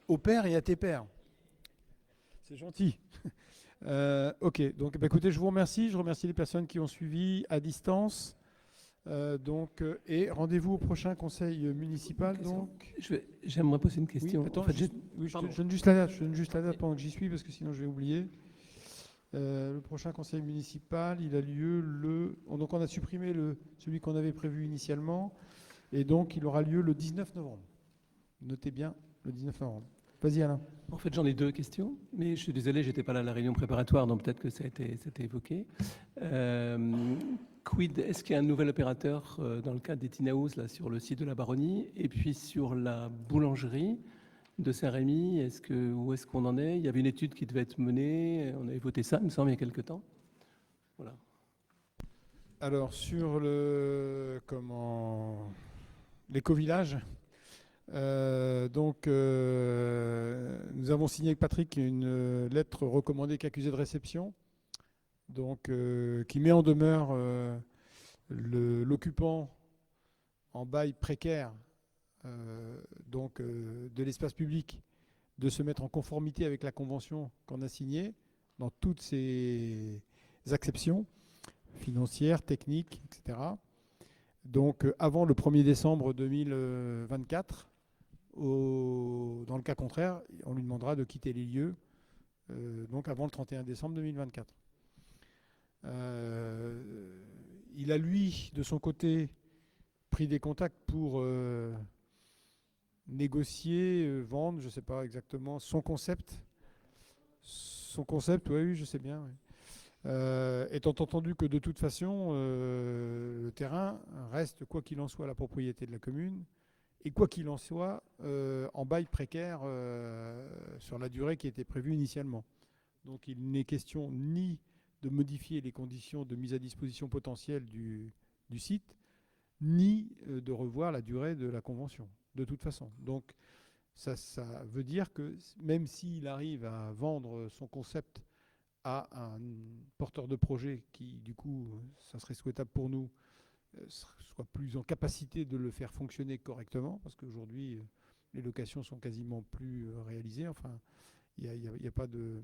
Au père et à tes pères. C'est gentil. Ok, donc bah, écoutez, je vous remercie. Je remercie les personnes qui ont suivi à distance. Et rendez-vous au prochain conseil municipal. Donc. J'aimerais poser une question. Oui, attends, en fait, je donne juste la date. Je donne juste la date pendant que j'y suis, parce que sinon je vais oublier. Le prochain conseil municipal, il a lieu le... Donc on a supprimé celui qu'on avait prévu initialement. Et donc il aura lieu le 19 novembre. Notez bien le 19 novembre. Vas-y Alain. En fait, j'en ai deux questions, mais je suis désolé, je n'étais pas là à la réunion préparatoire, donc peut-être que ça a été évoqué. Quid, est-ce qu'il y a un nouvel opérateur dans le cadre des Teen House, là, sur le site de la Baronnie, et puis sur la boulangerie de Saint-Rémy, où est-ce qu'on en est? Il y avait une étude qui devait être menée, on avait voté ça, il me semble, il y a quelque temps. Voilà. Alors, sur l'éco-village, nous avons signé avec Patrick une lettre recommandée qu'accusée de réception, donc qui met en demeure l'occupant en bail précaire de l'espace public de se mettre en conformité avec la convention qu'on a signée dans toutes ses acceptions financières, techniques, etc. Donc avant le 1er décembre 2024, dans le cas contraire, on lui demandera de quitter les lieux donc avant le 31 décembre 2024. Il a, lui, de son côté, pris des contacts pour négocier, vendre, je ne sais pas exactement, son concept. Son concept, oui, je sais bien. Oui. Étant entendu que de toute façon, le terrain reste, quoi qu'il en soit, la propriété de la commune, et quoi qu'il en soit, en bail précaire sur la durée qui était prévue initialement. Donc il n'est question ni de modifier les conditions de mise à disposition potentielle du site, ni de revoir la durée de la convention, de toute façon. Donc ça veut dire que même s'il arrive à vendre son concept à un porteur de projet qui, du coup, ça serait souhaitable pour nous, soit plus en capacité de le faire fonctionner correctement, parce qu'aujourd'hui, Les locations sont quasiment plus réalisées. Enfin, il n'y a pas de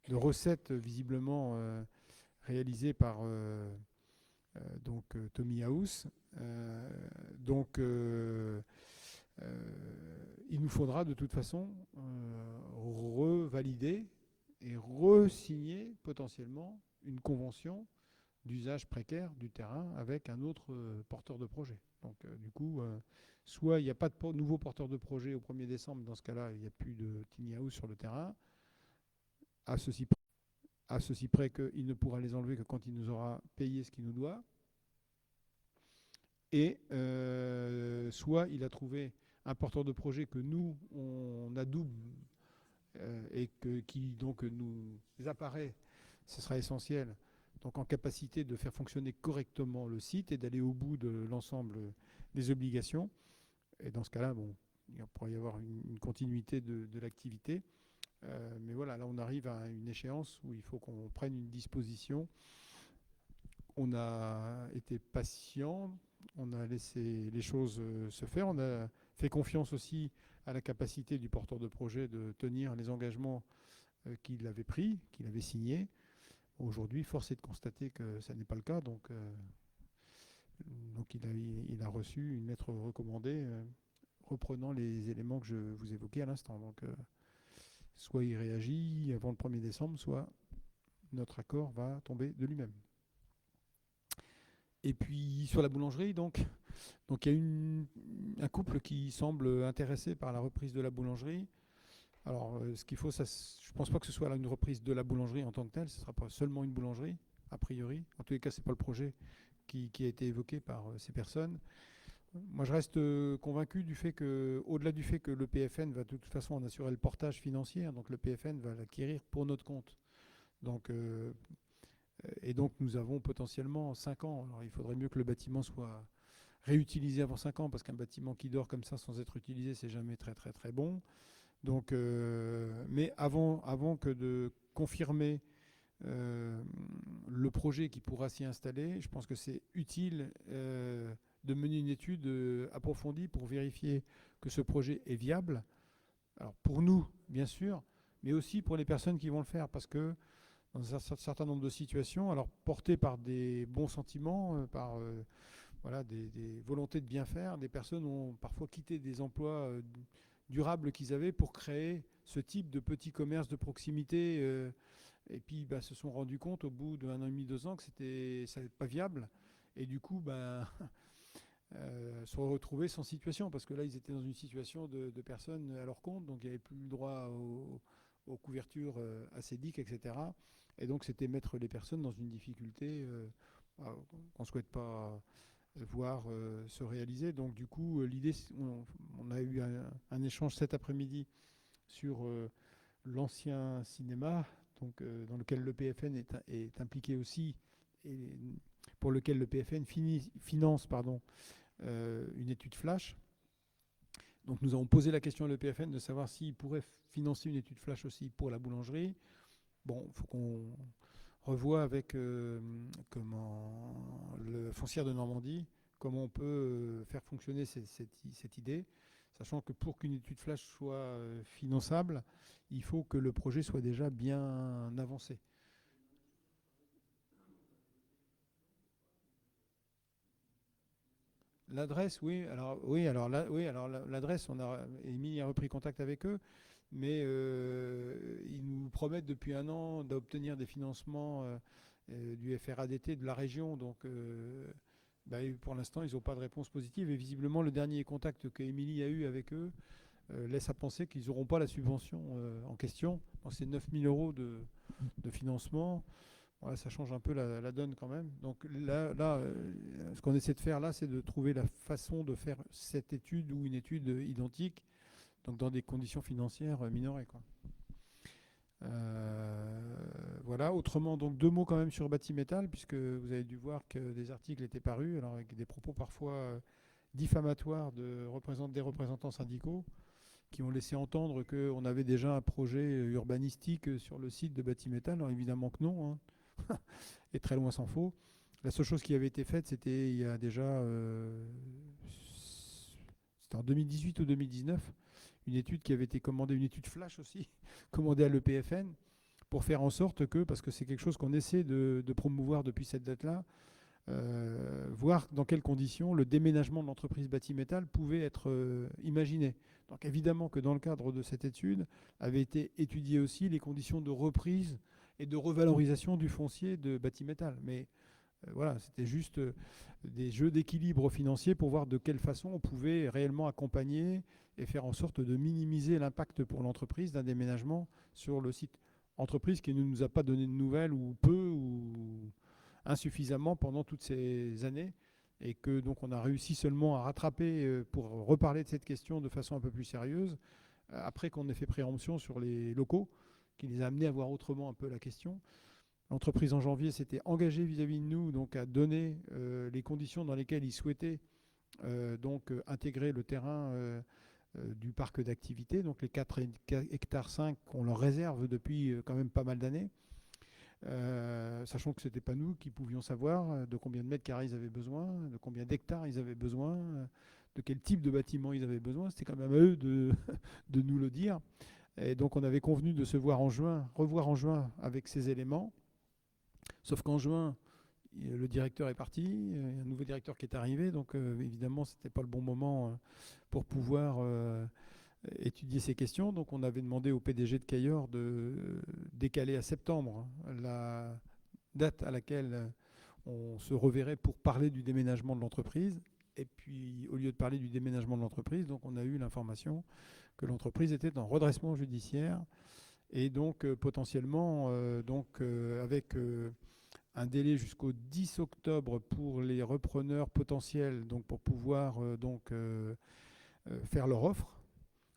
recettes visiblement réalisées par Tommy House. Il nous faudra de toute façon revalider et re-signer potentiellement une convention d'usage précaire du terrain avec un autre porteur de projet. Donc du coup, soit il n'y a pas de nouveau porteur de projet au 1er décembre, dans ce cas-là, il n'y a plus de tiny house sur le terrain, à ceci près qu'il ne pourra les enlever que quand il nous aura payé ce qu'il nous doit, et soit il a trouvé un porteur de projet que nous, on adoube et qui donc nous apparaît, ce sera essentiel, donc en capacité de faire fonctionner correctement le site et d'aller au bout de l'ensemble des obligations. Et dans ce cas-là, bon, il pourrait y avoir une continuité de l'activité. Mais voilà, là on arrive à une échéance où il faut qu'on prenne une disposition. On a été patient, on a laissé les choses se faire, on a fait confiance aussi à la capacité du porteur de projet de tenir les engagements qu'il avait pris, qu'il avait signés. Aujourd'hui, force est de constater que ça n'est pas le cas, donc il a reçu une lettre recommandée reprenant les éléments que je vous évoquais à l'instant. Donc soit il réagit avant le 1er décembre, soit notre accord va tomber de lui-même. Et puis sur la boulangerie, donc il y a un couple qui semble intéressé par la reprise de la boulangerie. Alors ce qu'il faut, je ne pense pas que ce soit une reprise de la boulangerie en tant que telle, ce ne sera pas seulement une boulangerie, a priori. En tous les cas, ce n'est pas le projet qui a été évoqué par ces personnes. Moi, je reste convaincu du fait que, au-delà du fait que le PFN va de toute façon en assurer le portage financier, donc le PFN va l'acquérir pour notre compte. Donc, et donc nous avons potentiellement 5 ans. Alors il faudrait mieux que le bâtiment soit réutilisé avant 5 ans, parce qu'un bâtiment qui dort comme ça sans être utilisé, c'est jamais très très très bon. Donc, mais avant que de confirmer le projet qui pourra s'y installer, je pense que c'est utile de mener une étude approfondie pour vérifier que ce projet est viable. Alors pour nous, bien sûr, mais aussi pour les personnes qui vont le faire, parce que dans un certain nombre de situations, alors portées par des bons sentiments, par voilà, des volontés de bien faire, des personnes ont parfois quitté des emplois durables qu'ils avaient pour créer ce type de petits commerces de proximité, et puis se sont rendus compte au bout d'1 an et demi, 2 ans que ça n'était pas viable, et du coup se retrouver sans situation, parce que là ils étaient dans une situation de personnes à leur compte, donc il n'y avait plus le droit aux couvertures acédiques, etc. Et donc c'était mettre les personnes dans une difficulté qu'on ne souhaite pas voir se réaliser. Donc du coup, l'idée, on a eu un échange cet après-midi sur l'ancien cinéma, donc, dans lequel le PFN est impliqué aussi, et pour lequel le PFN finance une étude flash. Donc nous avons posé la question à l'EPFN de savoir s'il pourrait financer une étude flash aussi pour la boulangerie. Bon, il faut qu'on revoie avec le foncière de Normandie comment on peut faire fonctionner cette idée, sachant que pour qu'une étude flash soit finançable, il faut que le projet soit déjà bien avancé. L'adresse, oui. Alors l'adresse, Émilie a repris contact avec eux, mais ils nous promettent depuis 1 an d'obtenir des financements du FRADT de la région. Donc, pour l'instant, ils n'ont pas de réponse positive. Et visiblement, le dernier contact qu'Émilie a eu avec eux laisse à penser qu'ils n'auront pas la subvention en question. Donc, c'est 9 000 € de financement. Voilà, ça change un peu la donne quand même. Donc là, ce qu'on essaie de faire là, c'est de trouver la façon de faire cette étude ou une étude identique, donc dans des conditions financières minorées, quoi. Voilà. Autrement, donc 2 mots quand même sur Batimétal, puisque vous avez dû voir que des articles étaient parus, alors avec des propos parfois diffamatoires des représentants syndicaux, qui ont laissé entendre qu'on avait déjà un projet urbanistique sur le site de Batimétal. Alors évidemment que non, hein. Et très loin s'en faut. La seule chose qui avait été faite, c'était il y a déjà, c'était en 2018 ou 2019, une étude qui avait été commandée, une étude flash aussi, commandée à l'EPFN, pour faire en sorte que, parce que c'est quelque chose qu'on essaie de promouvoir depuis cette date-là, voir dans quelles conditions le déménagement de l'entreprise Batimétal pouvait être imaginé. Donc évidemment que dans le cadre de cette étude, avaient été étudiées aussi les conditions de reprise et de revalorisation du foncier de Batimétal. Mais voilà, c'était juste des jeux d'équilibre financier pour voir de quelle façon on pouvait réellement accompagner et faire en sorte de minimiser l'impact pour l'entreprise d'un déménagement sur le site. Entreprise qui ne nous a pas donné de nouvelles ou peu ou insuffisamment pendant toutes ces années et que donc on a réussi seulement à rattraper pour reparler de cette question de façon un peu plus sérieuse après qu'on ait fait préemption sur les locaux qui les a amenés à voir autrement un peu la question. L'entreprise en janvier s'était engagée vis-à-vis de nous donc à donner les conditions dans lesquelles ils souhaitaient intégrer le terrain du parc d'activité, donc les 4 hectares 5 qu'on leur réserve depuis quand même pas mal d'années. Sachant que ce n'était pas nous qui pouvions savoir de combien de mètres carrés ils avaient besoin, de combien d'hectares ils avaient besoin, de quel type de bâtiment ils avaient besoin. C'était quand même à eux de nous le dire. Et donc on avait convenu de se voir en juin, revoir en juin avec ces éléments. Sauf qu'en juin, le directeur est parti, il y a un nouveau directeur qui est arrivé, donc évidemment ce n'était pas le bon moment pour pouvoir étudier ces questions. Donc on avait demandé au PDG de Cayor de décaler à septembre la date à laquelle on se reverrait pour parler du déménagement de l'entreprise. Et puis au lieu de parler du déménagement de l'entreprise, donc on a eu l'information que l'entreprise était en redressement judiciaire et donc potentiellement avec un délai jusqu'au 10 octobre pour les repreneurs potentiels, donc pour pouvoir faire leur offre.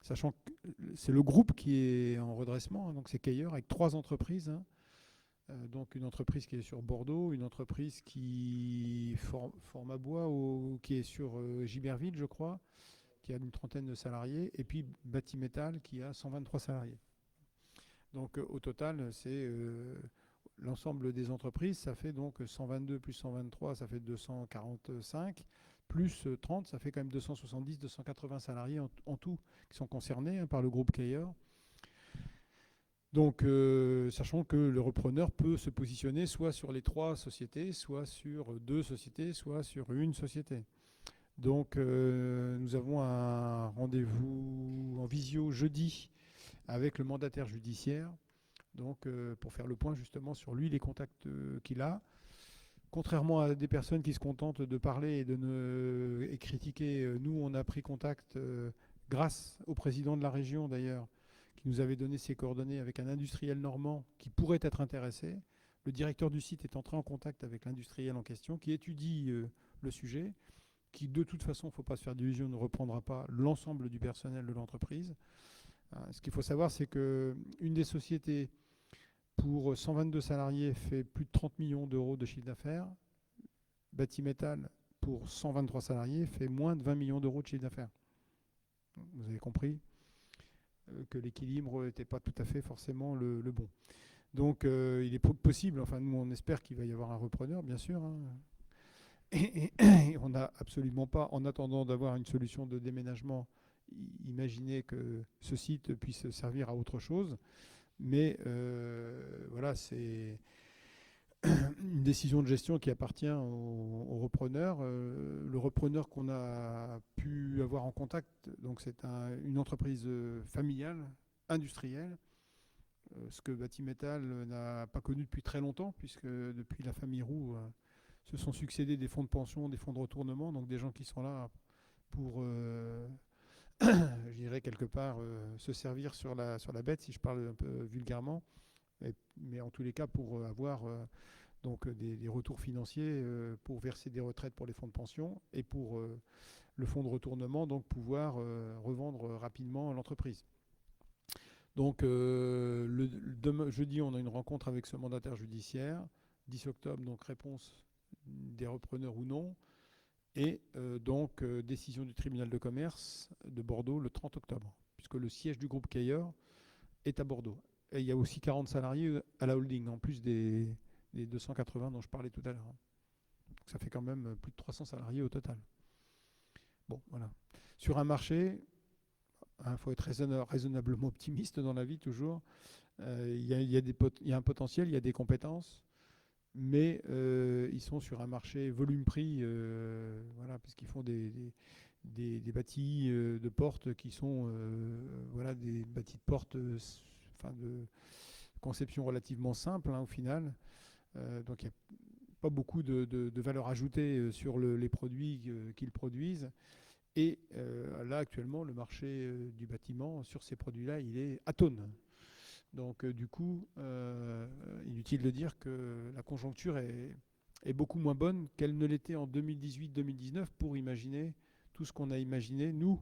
Sachant que c'est le groupe qui est en redressement, donc c'est Cayor avec 3 entreprises. Donc une entreprise qui est sur Bordeaux, une entreprise qui forme à bois, qui est sur Giberville, je crois, qui a une 30aine de salariés, et puis Batimétal qui a 123 salariés. Donc au total, c'est l'ensemble des entreprises, ça fait donc 122 plus 123, ça fait 245, plus 30, ça fait quand même 270, 280 salariés en tout qui sont concernés par le groupe Cayor. Donc, sachant que le repreneur peut se positionner soit sur les 3 sociétés, soit sur 2 sociétés, soit sur une société. Donc, nous avons un rendez-vous en visio jeudi avec le mandataire judiciaire, donc pour faire le point justement sur lui, les contacts qu'il a. Contrairement à des personnes qui se contentent de parler et critiquer, nous, on a pris contact grâce au président de la région d'ailleurs, qui nous avait donné ses coordonnées avec un industriel normand qui pourrait être intéressé. Le directeur du site est entré en contact avec l'industriel en question, qui étudie le sujet, qui de toute façon, il ne faut pas se faire d'illusions, ne reprendra pas l'ensemble du personnel de l'entreprise. Ce qu'il faut savoir, c'est qu'une des sociétés pour 122 salariés fait plus de 30 millions d'euros de chiffre d'affaires. Batimétal, pour 123 salariés, fait moins de 20 millions d'euros de chiffre d'affaires. Vous avez compris que l'équilibre n'était pas tout à fait forcément le bon. Donc il est possible, enfin nous on espère qu'il va y avoir un repreneur, bien sûr. Et on n'a absolument pas, en attendant d'avoir une solution de déménagement, imaginé que ce site puisse servir à autre chose. Mais voilà, c'est une décision de gestion qui appartient au repreneur. Le repreneur qu'on a pu avoir en contact, donc c'est une entreprise familiale, industrielle, ce que Batimétal n'a pas connu depuis très longtemps, puisque depuis la famille Roux se sont succédés des fonds de pension, des fonds de retournement, donc des gens qui sont là pour, je dirais quelque part, se servir sur la bête, si je parle un peu vulgairement, mais en tous les cas pour avoir donc des retours financiers pour verser des retraites pour les fonds de pension et pour le fonds de retournement, donc pouvoir revendre rapidement l'entreprise. Donc jeudi, on a une rencontre avec ce mandataire judiciaire. 10 octobre, donc réponse des repreneurs ou non. Et donc décision du tribunal de commerce de Bordeaux le 30 octobre, puisque le siège du groupe Cayor est à Bordeaux. Et il y a aussi 40 salariés à la holding, en plus des 280 dont je parlais tout à l'heure. Donc ça fait quand même plus de 300 salariés au total. Bon, voilà. Sur un marché, Il faut être raisonnablement optimiste dans la vie toujours. Il y a un potentiel, il y a des compétences, mais ils sont sur un marché volume-prix, voilà, puisqu'ils font des bâtis de portes qui sont voilà, des bâtis de portes enfin de conception relativement simple au final. Donc il n'y a pas beaucoup de valeur ajoutée sur les produits qu'ils produisent. Et là, actuellement, le marché du bâtiment sur ces produits-là, il est atone. Donc, du coup, inutile de dire que la conjoncture est beaucoup moins bonne qu'elle ne l'était en 2018-2019 pour imaginer tout ce qu'on a imaginé, nous,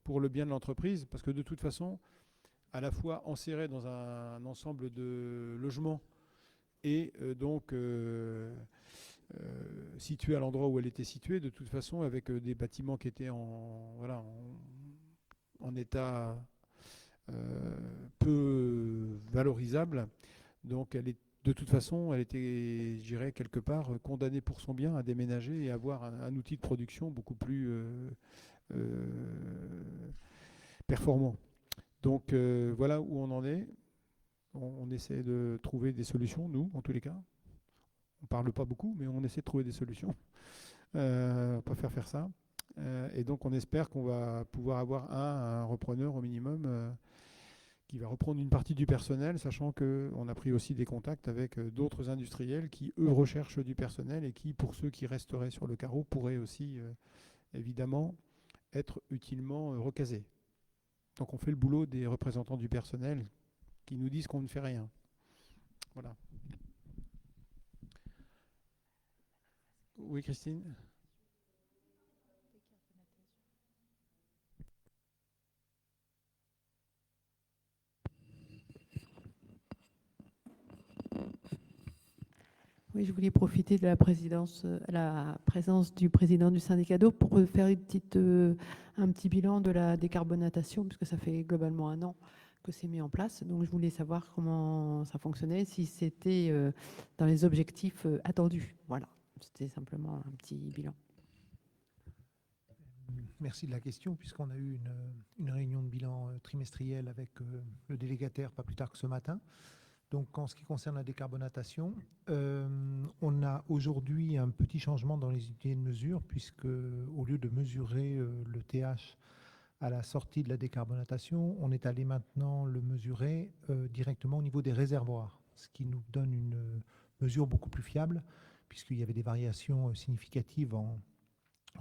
pour le bien de l'entreprise. Parce que de toute façon, à la fois enserré dans un ensemble de logements et située à l'endroit où elle était située, de toute façon, avec des bâtiments qui étaient en état peu valorisable. Donc, de toute façon, elle était, je dirais, quelque part condamnée pour son bien à déménager et avoir un outil de production beaucoup plus performant. Donc, voilà où on en est. On essaie de trouver des solutions, nous, en tous les cas. On ne parle pas beaucoup, mais on essaie de trouver des solutions. On ne va pas faire ça. Et donc, on espère qu'on va pouvoir avoir un repreneur au minimum qui va reprendre une partie du personnel, sachant qu'on a pris aussi des contacts avec d'autres industriels qui, eux, recherchent du personnel et qui, pour ceux qui resteraient sur le carreau, pourraient aussi, évidemment, être utilement recasés. Donc, on fait le boulot des représentants du personnel qui nous disent qu'on ne fait rien. Voilà. Oui, Christine ? Oui, je voulais profiter de la présence du président du syndicat d'eau pour faire un petit bilan de la décarbonatation, puisque ça fait globalement 1 an que c'est mis en place. Donc, je voulais savoir comment ça fonctionnait, si c'était dans les objectifs attendus. Voilà, c'était simplement un petit bilan. Merci de la question, puisqu'on a eu une réunion de bilan trimestrielle avec le délégataire pas plus tard que ce matin. Donc, en ce qui concerne la décarbonatation, on a aujourd'hui un petit changement dans les unités de mesure, puisque au lieu de mesurer le TH à la sortie de la décarbonatation, on est allé maintenant le mesurer directement au niveau des réservoirs, ce qui nous donne une mesure beaucoup plus fiable, puisqu'il y avait des variations significatives en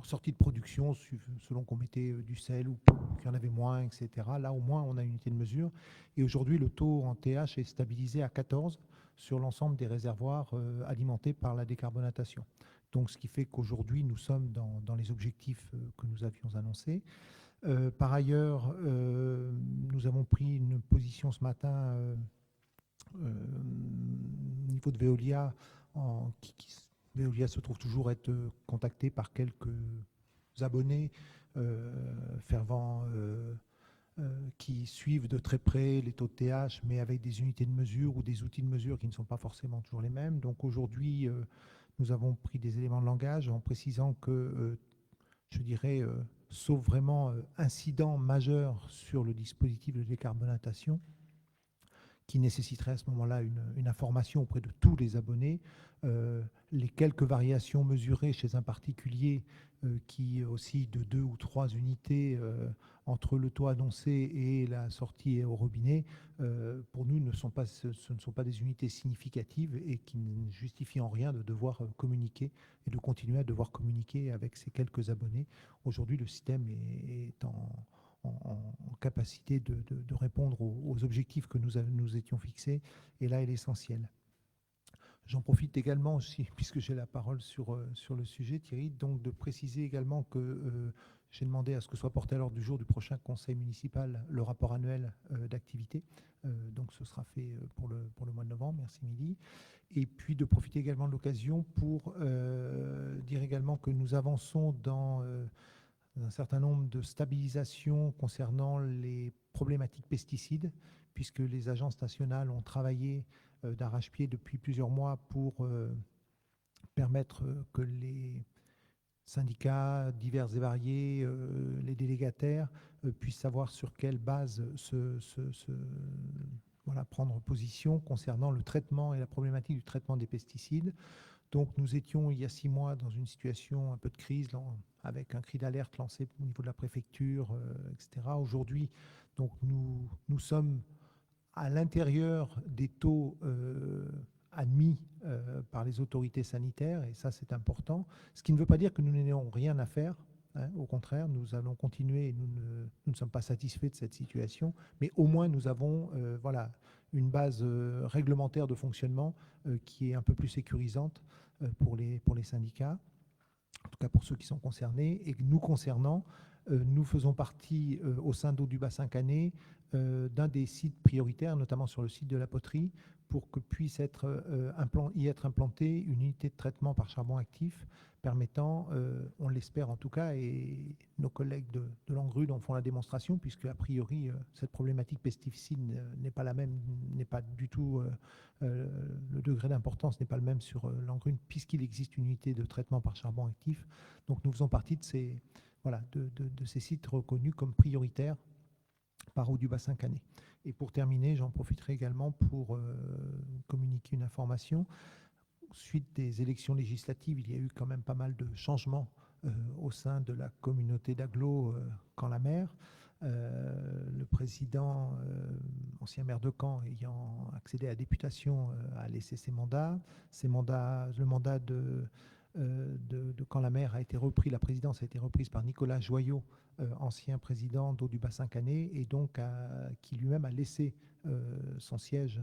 sortie de production, selon qu'on mettait du sel ou qu'il y en avait moins, etc. Là, au moins, on a une unité de mesure. Et aujourd'hui, le taux en TH est stabilisé à 14 sur l'ensemble des réservoirs alimentés par la décarbonatation. Donc, ce qui fait qu'aujourd'hui, nous sommes dans les objectifs que nous avions annoncés. Par ailleurs, nous avons pris une position ce matin au niveau de Veolia Veolia se trouve toujours être contacté par quelques abonnés fervents qui suivent de très près les taux de TH, mais avec des unités de mesure ou des outils de mesure qui ne sont pas forcément toujours les mêmes. Donc aujourd'hui, nous avons pris des éléments de langage en précisant que, je dirais, sauf vraiment incident majeur sur le dispositif de décarbonatation, qui nécessiterait à ce moment-là une information auprès de tous les abonnés. Les quelques variations mesurées chez un particulier qui oscille de 2 ou 3 unités entre le taux annoncé et la sortie au robinet, pour nous, ce ne sont pas des unités significatives et qui ne justifient en rien de devoir communiquer et de continuer à devoir communiquer avec ces quelques abonnés. Aujourd'hui, le système est en capacité de répondre aux objectifs que nous étions fixés. Et là est l'essentiel. J'en profite également aussi, puisque j'ai la parole sur le sujet, Thierry, donc de préciser également que j'ai demandé à ce que soit porté à l'ordre du jour du prochain conseil municipal le rapport annuel d'activité. Donc ce sera fait pour le mois de novembre. Merci Émilie. Et puis de profiter également de l'occasion pour dire également que nous avançons dans un certain nombre de stabilisations concernant les problématiques pesticides, puisque les agences nationales ont travaillé d'arrache-pied depuis plusieurs mois pour permettre que les syndicats divers et variés, les délégataires, puissent savoir sur quelle base voilà, prendre position concernant le traitement et la problématique du traitement des pesticides. Donc nous étions il y a 6 mois dans une situation un peu de crise, avec un cri d'alerte lancé au niveau de la préfecture, etc. Aujourd'hui, donc nous sommes à l'intérieur des taux admis par les autorités sanitaires, et ça c'est important. Ce qui ne veut pas dire que nous n'ayons rien à faire. Hein, au contraire, nous allons continuer et nous ne sommes pas satisfaits de cette situation, mais au moins nous avons voilà, une base réglementaire de fonctionnement qui est un peu plus sécurisante pour les syndicats, en tout cas pour ceux qui sont concernés. Et nous concernant, nous faisons partie au sein d'Eau du Bassin Canet d'un des sites prioritaires, notamment sur le site de la poterie, pour que puisse y être implantée une unité de traitement par charbon actif permettant, on l'espère en tout cas, et nos collègues de Langrud en font la démonstration, puisque a priori cette problématique pesticide n'est pas la même, n'est pas du tout, le degré d'importance n'est pas le même sur Langrud, puisqu'il existe une unité de traitement par charbon actif. Donc nous faisons partie de ces, voilà, de ces sites reconnus comme prioritaires par Eau du Bassin Canet. Et pour terminer, j'en profiterai également pour communiquer une information. Suite des élections législatives, il y a eu quand même pas mal de changements au sein de la communauté d'Aglo Caen-la-Mer. Le président, ancien maire de Caen, ayant accédé à la députation, a laissé ses mandats. Le mandat de Caen-la-Mer a été repris, la présidence a été reprise par Nicolas Joyot, ancien président d'Eau du Bassin Canet, et donc qui lui-même a laissé son siège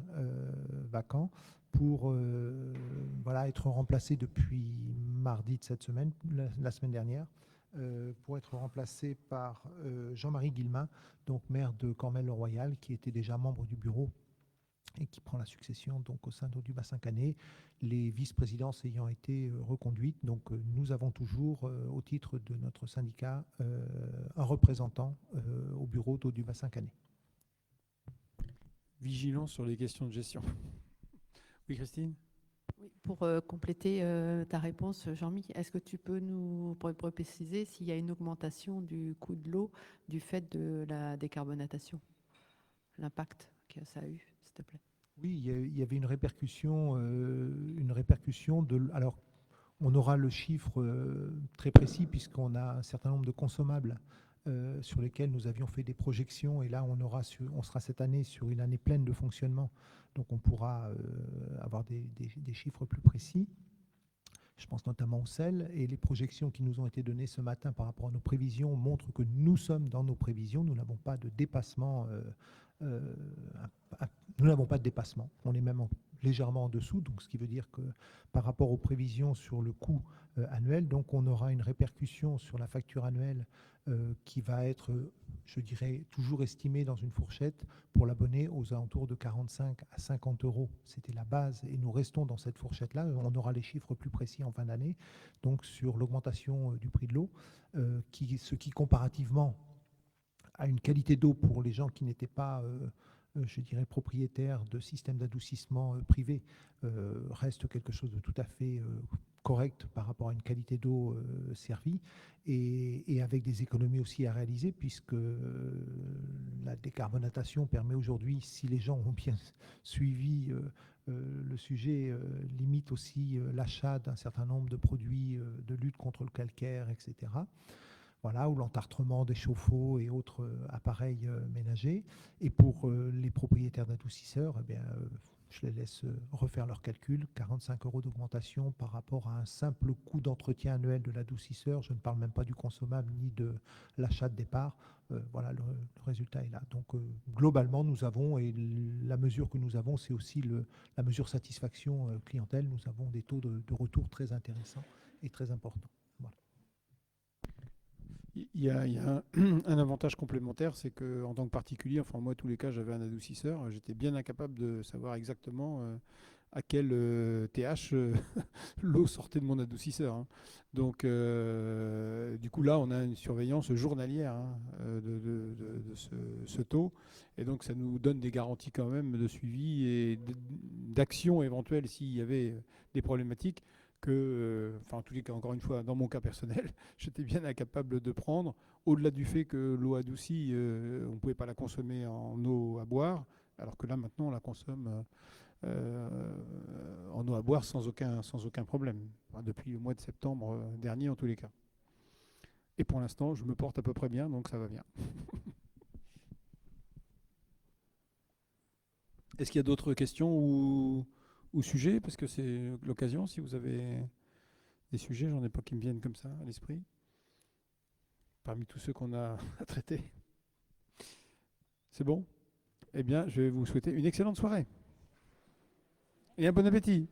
vacant pour voilà, être remplacé depuis mardi de cette semaine, la semaine dernière, pour être remplacé par Jean-Marie Guillemin, donc maire de Cormel-le-Royal, qui était déjà membre du bureau et qui prend la succession donc au sein du Bassin Canet, les vice-présidences ayant été reconduites. Donc nous avons toujours, au titre de notre syndicat, un représentant au bureau d'eau du Bassin Canet. Vigilance sur les questions de gestion. Oui, Christine ? Oui, pour compléter ta réponse, Jean-Mi, est-ce que tu peux nous préciser s'il y a une augmentation du coût de l'eau du fait de la décarbonatation, l'impact que ça a eu, s'il te plaît? Oui, il y avait une répercussion de... Alors, on aura le chiffre très précis puisqu'on a un certain nombre de consommables sur lesquels nous avions fait des projections, et là on sera cette année sur une année pleine de fonctionnement, donc on pourra avoir des chiffres plus précis. Je pense notamment au sel, et les projections qui nous ont été données ce matin par rapport à nos prévisions montrent que nous sommes dans nos prévisions, nous n'avons pas de dépassement, on est même légèrement en dessous, donc ce qui veut dire que par rapport aux prévisions sur le coût annuel, donc on aura une répercussion sur la facture annuelle qui va être, je dirais, toujours estimée dans une fourchette pour l'abonné aux alentours de 45 à 50 euros. C'était la base et nous restons dans cette fourchette-là. On aura les chiffres plus précis en fin d'année, donc sur l'augmentation du prix de l'eau, ce qui comparativement à une qualité d'eau pour les gens qui n'étaient pas je dirais propriétaires de systèmes d'adoucissement privés, reste quelque chose de tout à fait correct par rapport à une qualité d'eau servie, et avec des économies aussi à réaliser, puisque la décarbonatation permet aujourd'hui, si les gens ont bien suivi le sujet, limite aussi l'achat d'un certain nombre de produits de lutte contre le calcaire, etc. Voilà, ou l'entartrement des chauffe-eau et autres appareils ménagers. Et pour les propriétaires d'adoucisseurs, eh bien, je les laisse refaire leurs calculs. 45 euros d'augmentation par rapport à un simple coût d'entretien annuel de l'adoucisseur. Je ne parle même pas du consommable ni de l'achat de départ. Voilà, le résultat est là. Donc globalement, nous avons, et la mesure que nous avons, c'est aussi la mesure satisfaction clientèle. Nous avons des taux de retour très intéressants et très importants. Voilà. Il y a un avantage complémentaire, c'est qu'en tant que particulier, enfin moi, tous les cas, j'avais un adoucisseur, j'étais bien incapable de savoir exactement à quel TH l'eau sortait de mon adoucisseur. Hein. Donc, du coup, là, on a une surveillance journalière de ce taux, et donc ça nous donne des garanties quand même de suivi et d'action éventuelle s'il y avait des problématiques. enfin en tous les cas, encore une fois, dans mon cas personnel, j'étais bien incapable de prendre, au-delà du fait que l'eau adoucie, on ne pouvait pas la consommer en eau à boire, alors que là maintenant on la consomme en eau à boire sans aucun problème, enfin, depuis le mois de septembre dernier en tous les cas. Et pour l'instant, je me porte à peu près bien, donc ça va bien. Est-ce qu'il y a d'autres questions ou sujets? Parce que c'est l'occasion, si vous avez des sujets, j'en ai pas qui me viennent comme ça à l'esprit, parmi tous ceux qu'on a à traiter. C'est bon? Eh bien, je vais vous souhaiter une excellente soirée et un bon appétit.